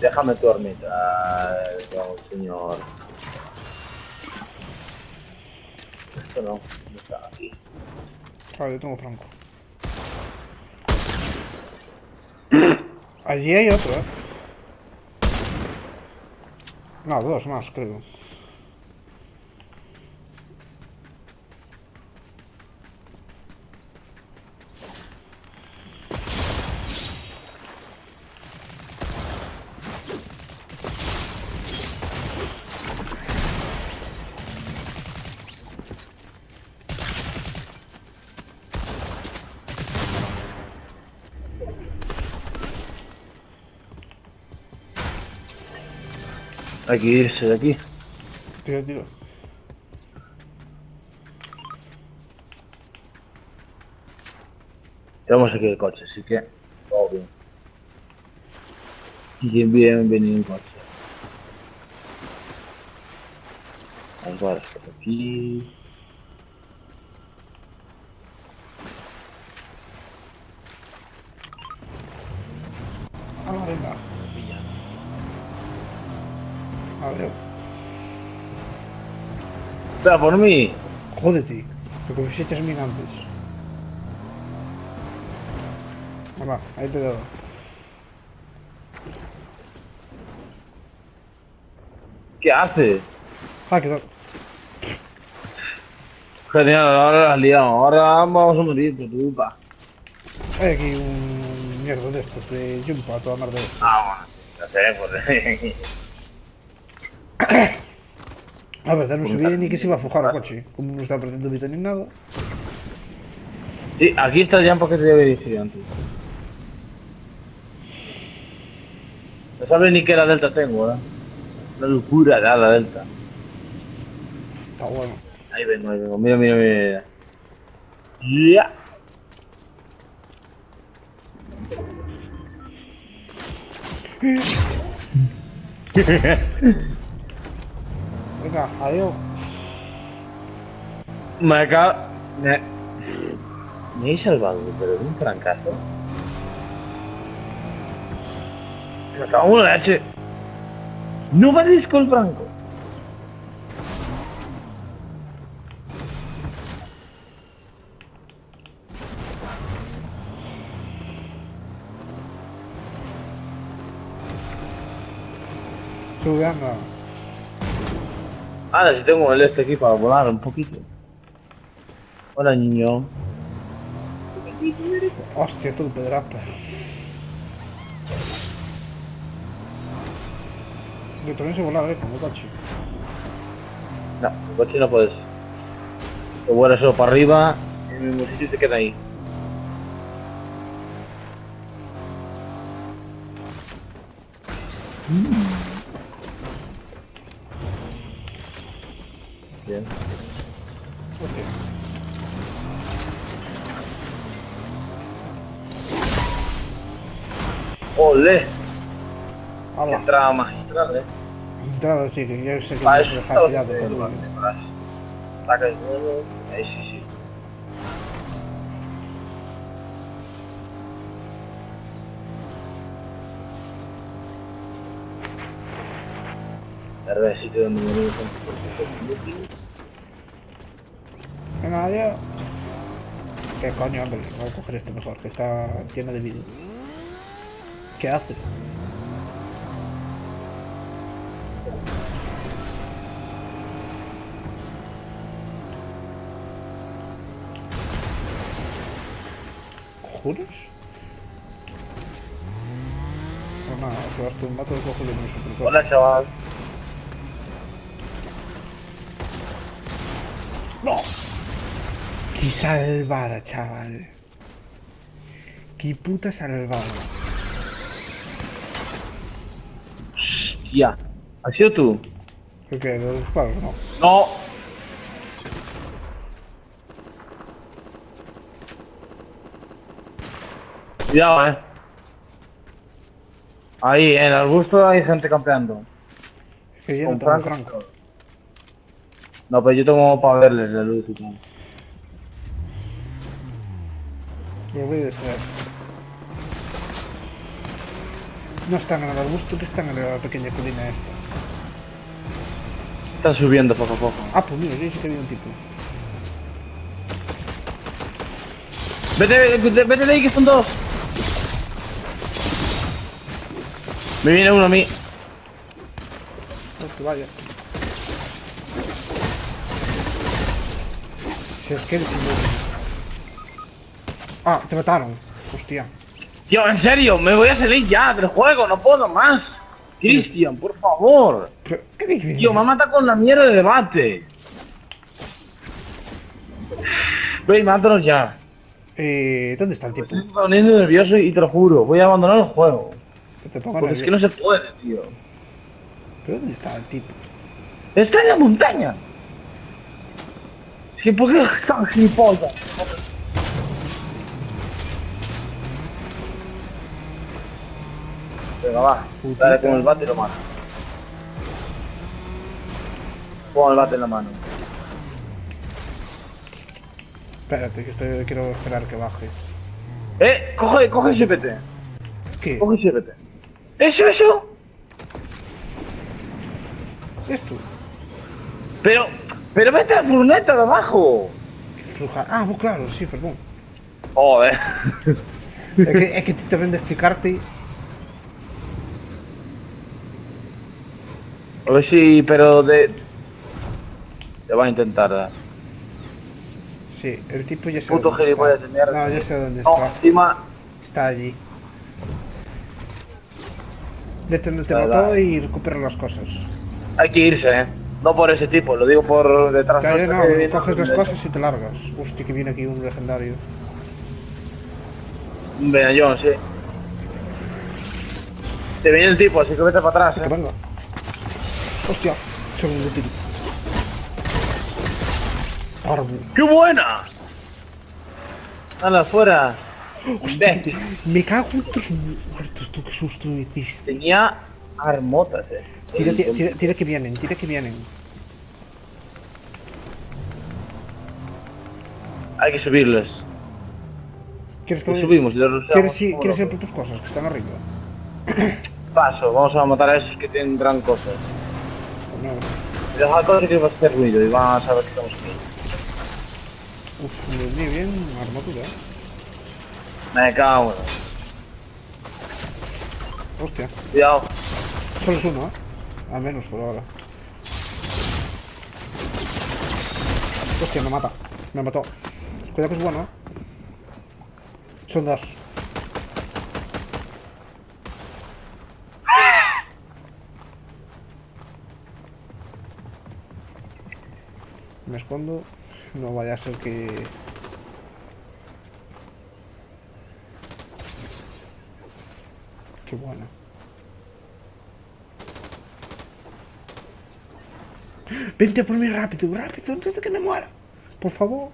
Déjame tu ermita, señor. Esto no está aquí. Vale, yo tengo franco. Allí hay otro, ¿eh? No, dos más, creo. Hay que irse de aquí. Tío. Tenemos aquí el coche, así que todo bien. Bien en coche. Las balas por aquí. Ah, venga. A ver. Espera por mí. Jódete. Lo que hubiese hecho es min antes. Venga, ahí te he dado. ¿Qué haces? Ah, que no. Genial, ahora la has liado. Ahora vamos a morir por tu culpa. Hay aquí un mierda de estos, de Jumpa, a toda madre. Ah, bueno. Ya sé, pues. A ver, no sabía ni que se iba a fujar el coche. Como no estaba perdiendo vida ni nada. Sí, aquí está ya un paquete de decir antes. No sabes ni qué la delta tengo, ¿verdad? Una locura ya la delta. Está bueno. Ahí vengo, ahí vengo. Mira, mira, mira. Ya. Venga, adiós. Me cago... Me he salvado, pero de un trancazo. Me cago en la leche. No parezco el Franco. Sube, anda. Ahora si tengo el este aquí para volar un poquito. Hola, niño. Hostia, tú, pedrasta. Yo también sé volar, como coche. No, el coche no puedes. Te vuelas solo para arriba, en el mismo sitio te queda ahí. Bien. Hostia. ¡Ole! Hala. Entrada magistral, Entrada, sí, que yo sé que Para me eso he está pillado con todo. Saca el nuevo. Ahí sí, sí. A ver si te doy un número de Venga, adiós. ¿Qué coño, hombre? Voy a coger este mejor, que está lleno de vídeo. ¿Qué hace? ¿Juros? Pues nada, si vas tú un mato, cojo el mismo. Hola, chaval. ¡No! ¡Qué salvada, chaval! ¡Qué puta salvada! Hostia. ¿Has sido tú? ¿Qué qué? ¿Los disparos? No. No. Cuidado, Ahí, en el arbusto hay gente campeando. Es que yo no Con tengo Franco. franco. No, pero yo tengo para verles la luz y tal. Lo voy a distraer. No están en el arbusto, que están en la pequeña colina esta. Están subiendo poco a poco. Ah, pues mira, yo sí que había un tipo. Vete de ahí que son dos. Me viene uno a mí. No te vayas. Si es que eres imbécil. Ah, te mataron. Hostia. Tío, en serio, me voy a salir ya del juego, no puedo más. Cristian, por favor. Pero, ¿qué dices? Tío, me mata con la mierda de debate. Ve, mátanos ya. ¿Dónde está el tipo? Me estoy poniendo nervioso y te lo juro, voy a abandonar el juego. Que te pongan Porque es que no se puede, tío. ¿Pero dónde está el tipo? Está en la montaña. Es que ¿por qué están gilipollas? Venga, va. Dale con el bate y lo mato. Con el bate en la mano. Espérate, que quiero esperar que baje. Coge ese PT. ¿Qué? Coge ese PT. ¡Eso! ¿Esto? Pero vete a la furgoneta de abajo. ¿Qué fluja? Ah, pues claro, sí, perdón. Joder. Es que te ven de explicarte. A ver si, pero de... Te va a intentar dar. Sí, el tipo ya se Puto gilipollas de mierda. No, ya sé dónde No, está. encima... Está allí. Vete donde te Dale, mató dale. y recupera las cosas. Hay que irse, No por ese tipo, lo digo por detrás. Que no, que- coges las cosas y te largas. Hostia, que viene aquí un legendario. Un medallón, sí. Te viene el tipo, así que vete para Que atrás, venga. Hostia, segundo tiro. Árbol. ¡Qué buena! ¡Hala, fuera! Imbécil. Me cago en tus muertos, tú qué susto me hiciste. Tenía armotas, Tira, tira que vienen, tira que vienen. Hay que subirles. ¿Quieres Lo que subimos y lo rusheamos. ¿Quieres ir por tus cosas, que están arriba? Paso, vamos a matar a esos que tendrán cosas. Pues no. Deja cosas que va a hacer ruido y van a saber que estamos aquí. Uf, me viene bien armadura, Me cago en... Hostia, Cuidado. solo es uno, al menos por ahora. Hostia, me mata, me mató. Cuidado que es bueno, Son dos. Me escondo. No vaya a ser que... Qué bueno. Vente por mí rápido, rápido, antes de que me muera. Por favor.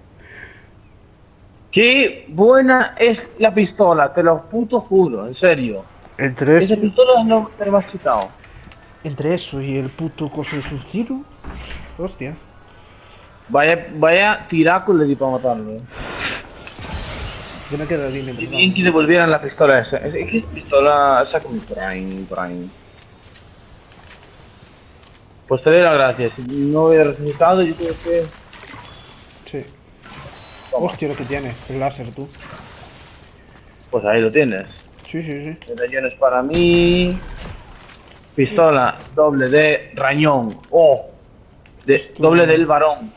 Qué buena es la pistola, te lo puto juro, en serio. Entre Esa pistola no te la has quitado. Entre eso y el puto coso de su tiro. Hostia. Vaya tiraco le di para matarlo. Yo me quedo bien, Y bien que devolvieran la pistola esa. Es que esa pistola saca un prime. Pues te doy las gracias. Si no hubiera resucitado, yo creo que... Sí. Toma. Hostia, lo que tiene. El láser, tú. Pues ahí lo tienes. Sí, sí, sí. Medallones para mí. Pistola doble de rañón. Oh. Doble del varón.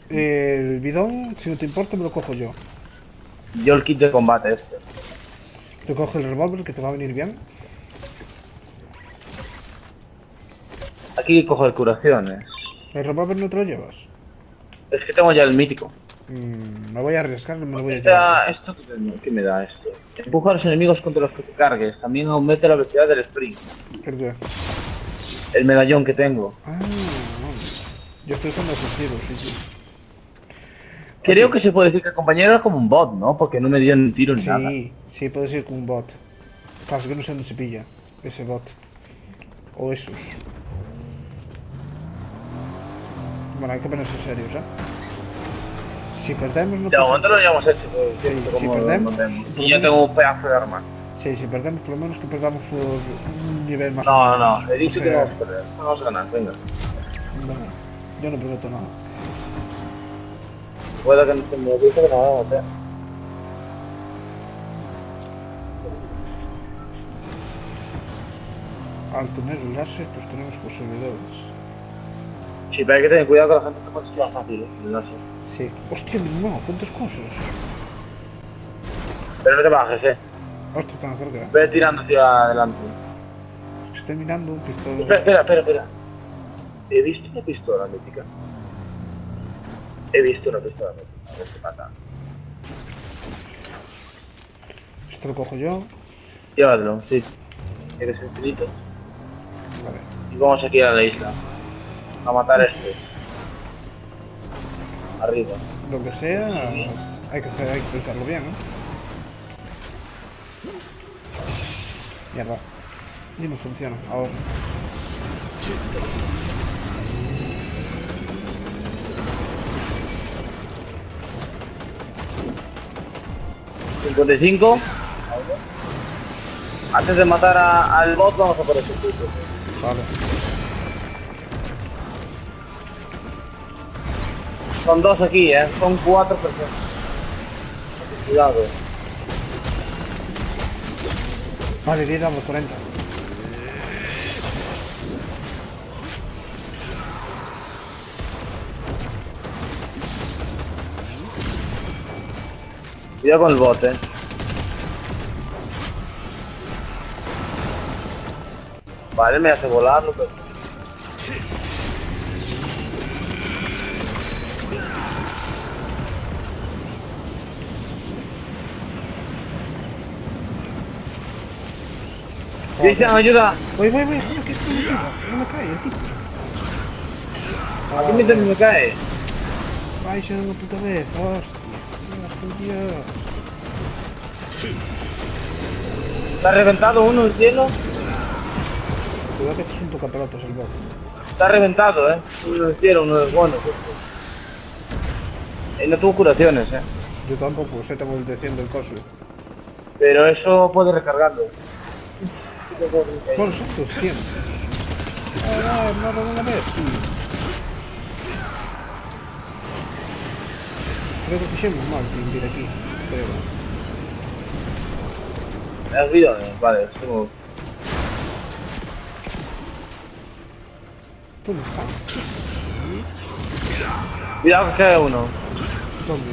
El bidón, si no te importa, me lo cojo yo. Yo el kit de combate este. Te cojo el revólver, que te va a venir bien. Aquí cojo de curaciones. ¿El revólver no te lo llevas? Es que tengo ya el mítico. Me voy a arriesgar, me lo voy a llevar. Esto ¿qué me da esto? Empuja a los enemigos contra los que te cargues. También aumenta la velocidad del sprint. ¿Qué? El medallón que tengo. Ah, yo estoy usando esos tiros, sí, sí. Creo que se puede decir que el compañero era como un bot, ¿no? Porque no me dio ni tiro ni nada. Sí, sí, puede ser con un bot. Pasa que no sé dónde se pilla ese bot. O esos. Bueno, hay que ponerse serios, Si perdemos no De pasa momento lo habíamos hecho. Sí, si perdemos, Y yo tengo un pedazo de arma. Sí, si perdemos, por lo menos que perdamos por un nivel más. No, he dicho O que sea, no vamos a perder. Vamos a ganar, venga. Bueno, yo no prometo nada. Puede que no se me dice que no vamos a hacer. Al tener el láser, pues tenemos posibilidades. Sí, pero hay que tener cuidado con la gente que puede ser más fácil, el láser. Sí. Hostia, no, ¿cuántas cosas? Pero no te bajes, Hostia, están cerca. Ve tirando hacia adelante. Estoy mirando un pistola. Espera. He visto una pistola mítica. A ver qué pasa. Esto lo cojo yo. Llévatelo, sí. Eres infinito. Vale. Y vamos aquí a la isla. A matar a este. Arriba. Lo que sea, hay que pensarlo bien, ¿no? Mierda. Y no funciona. Ahora. ¿55? Antes de matar al bot vamos a por ese punto. Vale. Son dos aquí, son 4 personas. Cuidado. Vale, 10 damos 40. Cuidado con el bot, Vale, me hace volarlo, pero... Cristian, ayuda. Voy, joder, que esto no me cae el tipo. Aquí me cae. Ay, se da una puta vez, hostia. Dios. Está reventado uno el cielo. Cuidado que esto es un tocapelotas el bot. Está reventado, Uno del cielo, uno del bueno. No tuvo curaciones, Yo tampoco, se tengo el desciendo el coso. Pero eso puede recargarlo. Bueno, son 200. No, una vez. Creo que fixemos mal de ir aquí. Pero... ¿Me has visto? Vale, es como... ¿Dónde está? Cuidado que cae uno. ¿Dónde?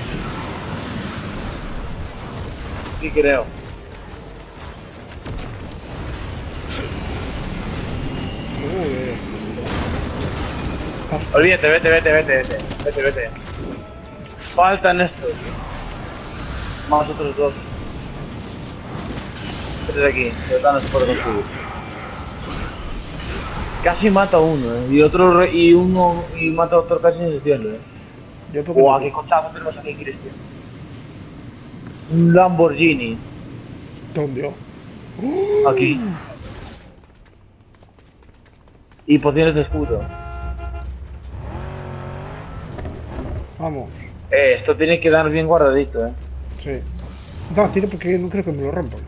Sí, creo. Olvídate, vete. Faltan estos. Más otros dos. Vete de aquí, que están por construir. Casi mata a uno, y otro y uno y mata a otro casi en el cielo, Yo porque Guau, qué cochazo tenemos aquí, Cristian. Un Lamborghini. ¿Dónde? Aquí. Y pociones de escudo. Vamos. Esto tiene que dar bien guardadito, Sí. No, tiro porque no creo que me lo rompan.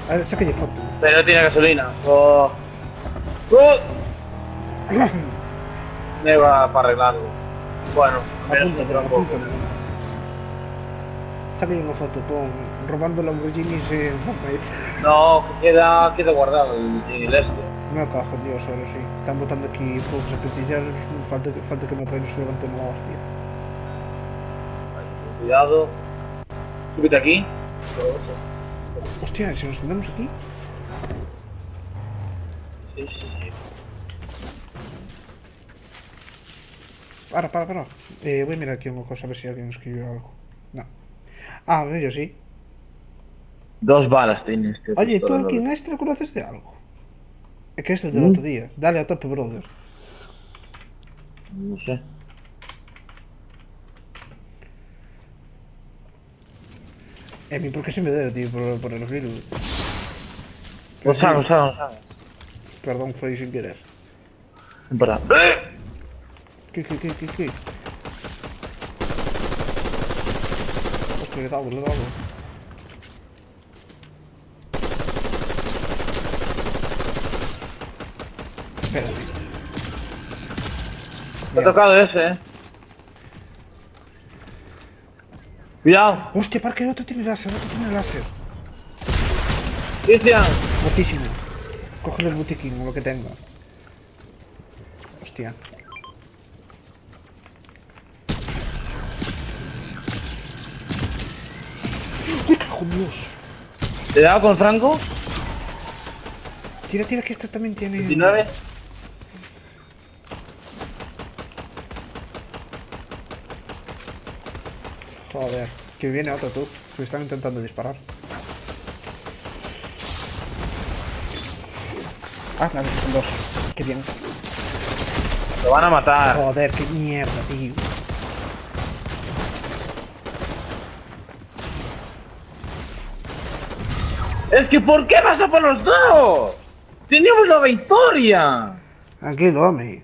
A ver, sáquenle foto. Pero no tiene gasolina. Oh. Oh. Me va para arreglarlo. Bueno, menos un poco. Sáquenle una foto, pon robando Lamborghinis en Fortnite. No, queda guardado el este. Me cago en Dios, ahora sí. Están botando aquí fuegos artificiales. Falta que me apenas se levante una hostia. Cuidado. Súbete aquí. Hostia, si nos sentamos aquí. Sí. Para. Voy a mirar aquí una cosa a ver si alguien escribió algo. No. Ah, yo sí. 2 balas tiene este. Oye, ¿tú pistola, aquí en ¿no? extra conoces de algo? Es que es el del otro día. Dale a tope, brother. No sé. ¿Por qué se me debe, tío? Por el virus. No sabe. Perdón, fue sin querer. Para. ¿Qué? Hostia, le he dado. Espérate. Me ha tocado ese, Cuidado. Hostia, para que el otro tiene láser, Cristian. Muertísimo. Coge el botiquín o lo que tenga. Hostia. ¡Qué cajo Dios! ¿Te he dado con Franco? Tira, que esto también tiene... 29. Joder, que viene otro tú. Me están intentando disparar. Ah, no, son dos. Qué bien. Lo van a matar. Joder, qué mierda, tío. Es que ¿por qué vas a por los dos? Teníamos la victoria. Tranquilo, hombre.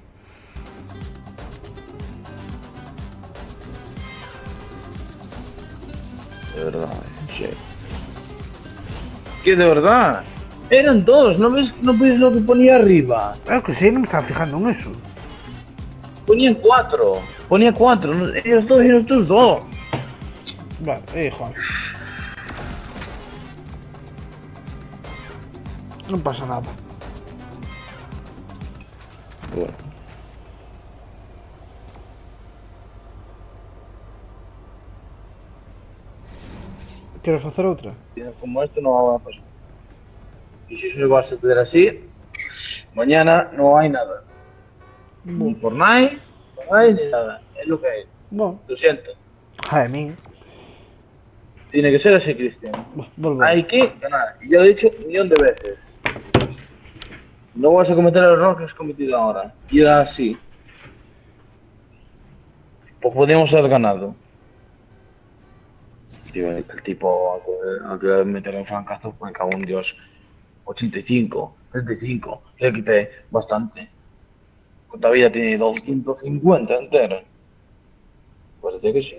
De verdad, sí. Que de verdad. Eran dos, ¿no ves lo que ponía arriba? Claro que sí, no me estaba fijando en eso. Ponía cuatro, ellos dos y nosotros dos. Vale, Juan. No pasa nada. Bueno. ¿Quieres hacer otra? Como esto no va a pasar. Y si eso va a suceder así, mañana no hay nada. Ni Fortnite, ni nada. Es lo que hay. Bueno, Lo siento. joder, mí. Tiene que ser así, Cristian. Vuelvo. Hay que ganar. Y ya lo he dicho 1.000.000 de veces. No vas a cometer el error que has cometido ahora. Y era así. Pues podríamos haber ganado. Tío, el tipo, al que meter en francazo, pues cago en Dios. 85, 35. Le quité bastante. Todavía tiene 250 enteros. Parece que sí.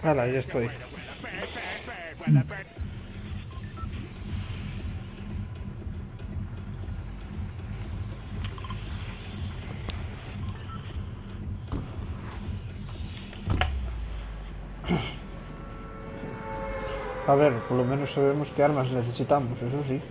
Hala, ya estoy. A ver, por lo menos sabemos qué armas necesitamos, eso sí.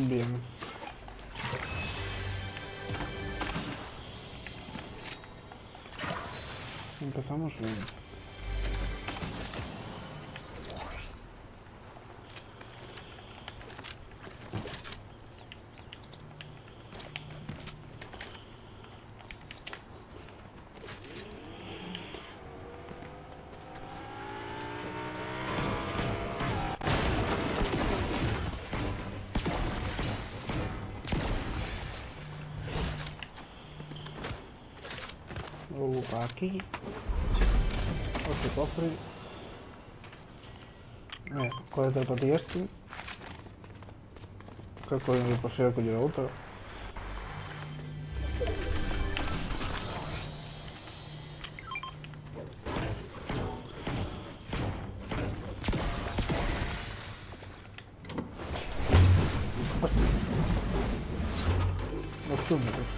Bien. Empezamos bien. Aquí. Otro cofre. ¿Cuál es el patillo este? Creo que el paseo que lleva otro. Los túneles.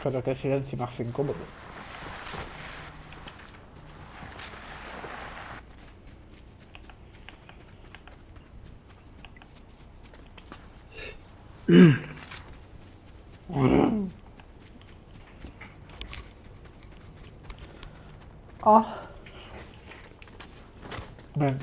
Pero que silencio más incómodo. Ah. Ven.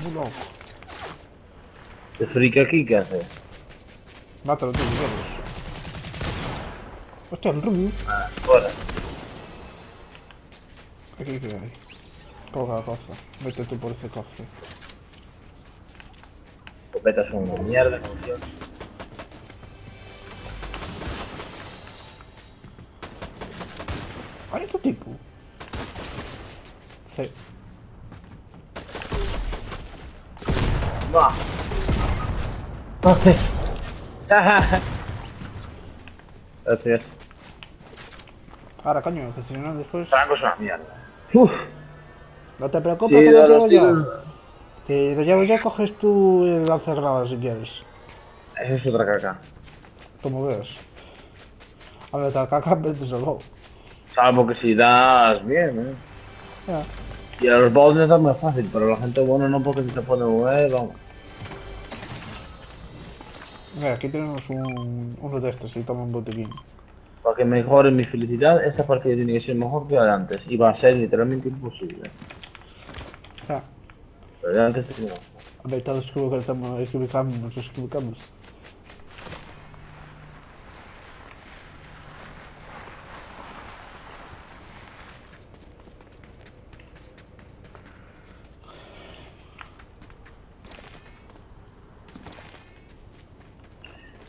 Muy loco. ¿El friki aquí qué hace? Mátalo tú, si quieres. Hostia, el Rumi. Ah, fuera. Aquí que hay. Coja la cofre. Vete tú por ese cofre. Escopetas son una mierda, coño. otro tipo. Sí. Va. Gracias. Gracias. Ahora, coño, que si no después... Franco es una mierda. Uf. No te preocupes, Sí, que lo da llevo los yo. tiros. Que lo llevo yo, coges tú el lanzagranadas si quieres. Esa es otra caca. Como veas. A ver, te caca, vete solo. Salvo que si das bien, Ya. Y a los bots les da más fácil, pero la gente buena no, porque si se pone bueno, vamos. Mira, aquí tenemos uno de estos y toma un botiquín. Para que mejore mi felicidad, esta partida tiene que ser mejor que la de antes. Y va a ser literalmente imposible. Ya. Pero de antes tenía mejor. A ver, todos equivocamos, nos equivocamos.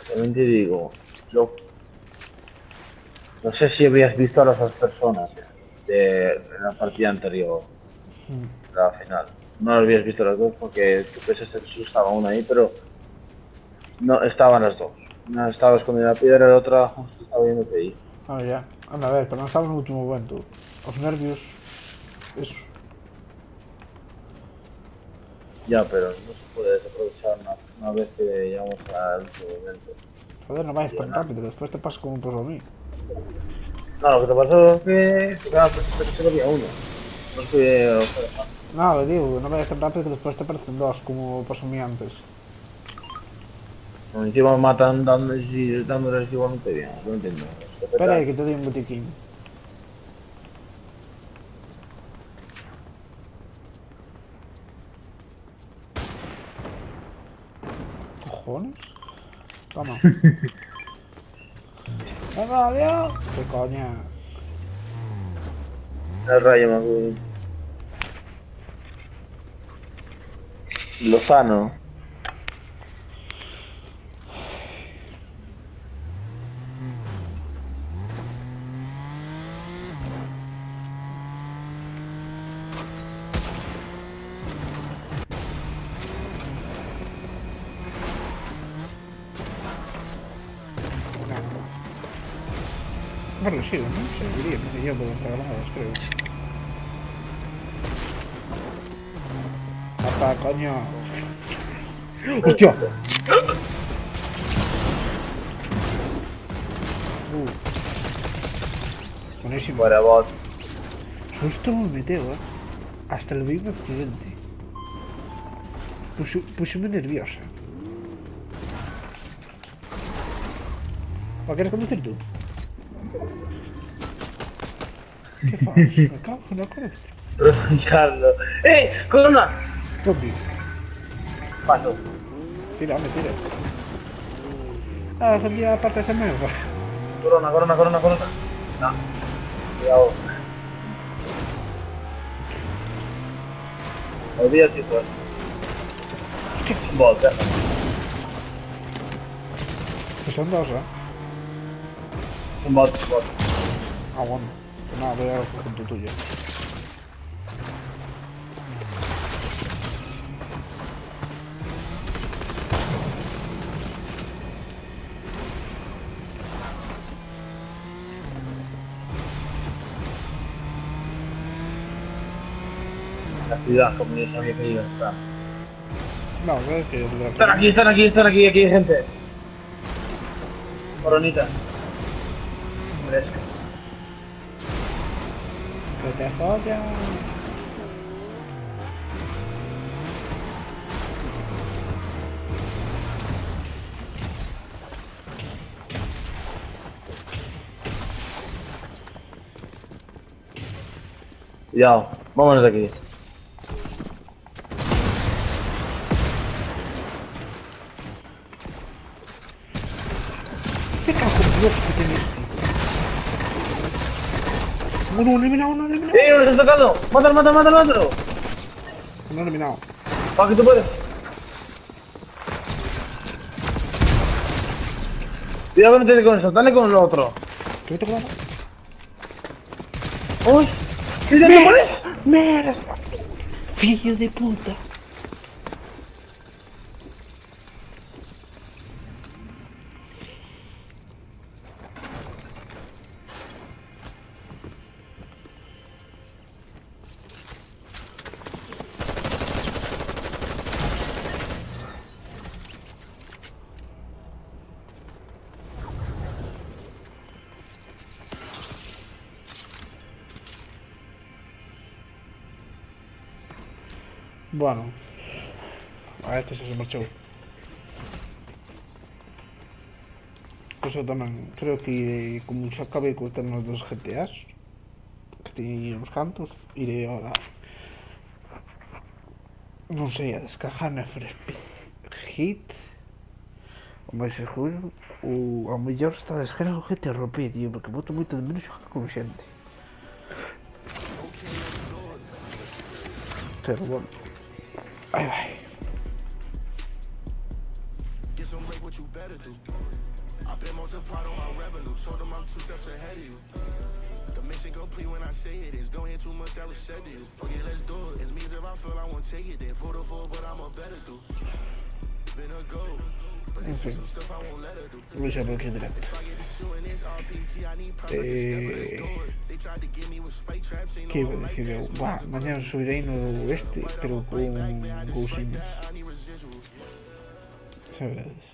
También te digo, yo no sé si habías visto a las dos personas de la partida anterior, la final. No las habías visto las dos porque tu PS estaba una ahí, pero no estaban las dos. Una estaba escondida en la piedra y la otra justo estaba viéndote ahí. Ah, ya. Anda, a ver, pero no estamos en el último momento. Los nervios... Eso. Ya, pero no se puede desaprovechar una vez que llegamos al último momento. Joder, no vayas tan rápido, después te pasa como pasó a mí. No, lo que te pasó es que cada persona solo había uno. No es que No, le digo, no vayas tan rápido que después te parecen dos, como pasó a mí antes. encima matan dándoles igualmente bien, no entiendo. Espera ahí, que te doy un botiquín. ¿Cojones? Toma. ¡Venga, adiós! ¡Qué coña! El rayo más bien. Lozano. Bueno, sí, ¿no? Seguiría, me llevo las granadas, creo. ¡Papá, coño! ¡Hostia! Buenísimo. Fuera bot. Justo me meteo, hasta el mismo accidente. Puse-me nerviosa. ¿O quieres conducir tú? ¿Qué fas? Me cago en la cresta. Carlos. ¡Eh! ¡Corona! Combi. Paso. Tira, me tira. Ah, sentía la parte de esa mierda. Corona. No. Cuidado. Olvídate, pues. Un bot, déjame. Que son dos, Un bot. Ah, bueno. Pues nada, voy a con tu tuyo. La ciudad, como yo sabía que iba a estar. No, es que... Están aquí, hay gente. Coronita. Fresca. Que te joya. Cuidado, vámonos de aquí. ¿Qué cago en Dios que tienes? No, eliminado. ¡Nos está tocando! ¡Mátalo! No eliminado. ¡Va, que tú puedes! Cuidado que no te con eso, dale con lo otro. ¿Qué me toca? ¡Uy! ¿Qué te pones? ¡Mierda! ¡Fillo de puta! Bueno, a este se marchou. Eso tamén, creo que como xa acabei con os dos GTAs que teñen uns cantos, iré ahora, non sei, a descargar Nefrespeed Hit o máis seguro, ou ao mellor está a descargar o GTA RP, tío, porque boto moito de menos xogar con xente. Pero bueno, ai vai. Get some break, what you better do. I been multiplied on my revenue. Told them I'm 2 steps ahead of you. The mission complete when I say it. It's going too much, I was said to you. Okay, let's do it. It means if I feel I won't take it, then pull the full, but I'm a better do. Been a go. But En it's fin, some stuff I won't let her do. voy a por aquí directo. If I get to shooting this RPG, I need props like a step, let's do it. They tried to get me with spike traps, ain't Que no iba a decir eu, buah, mañana subirei no este, pero con cousiños. I need residuals. Sabedes.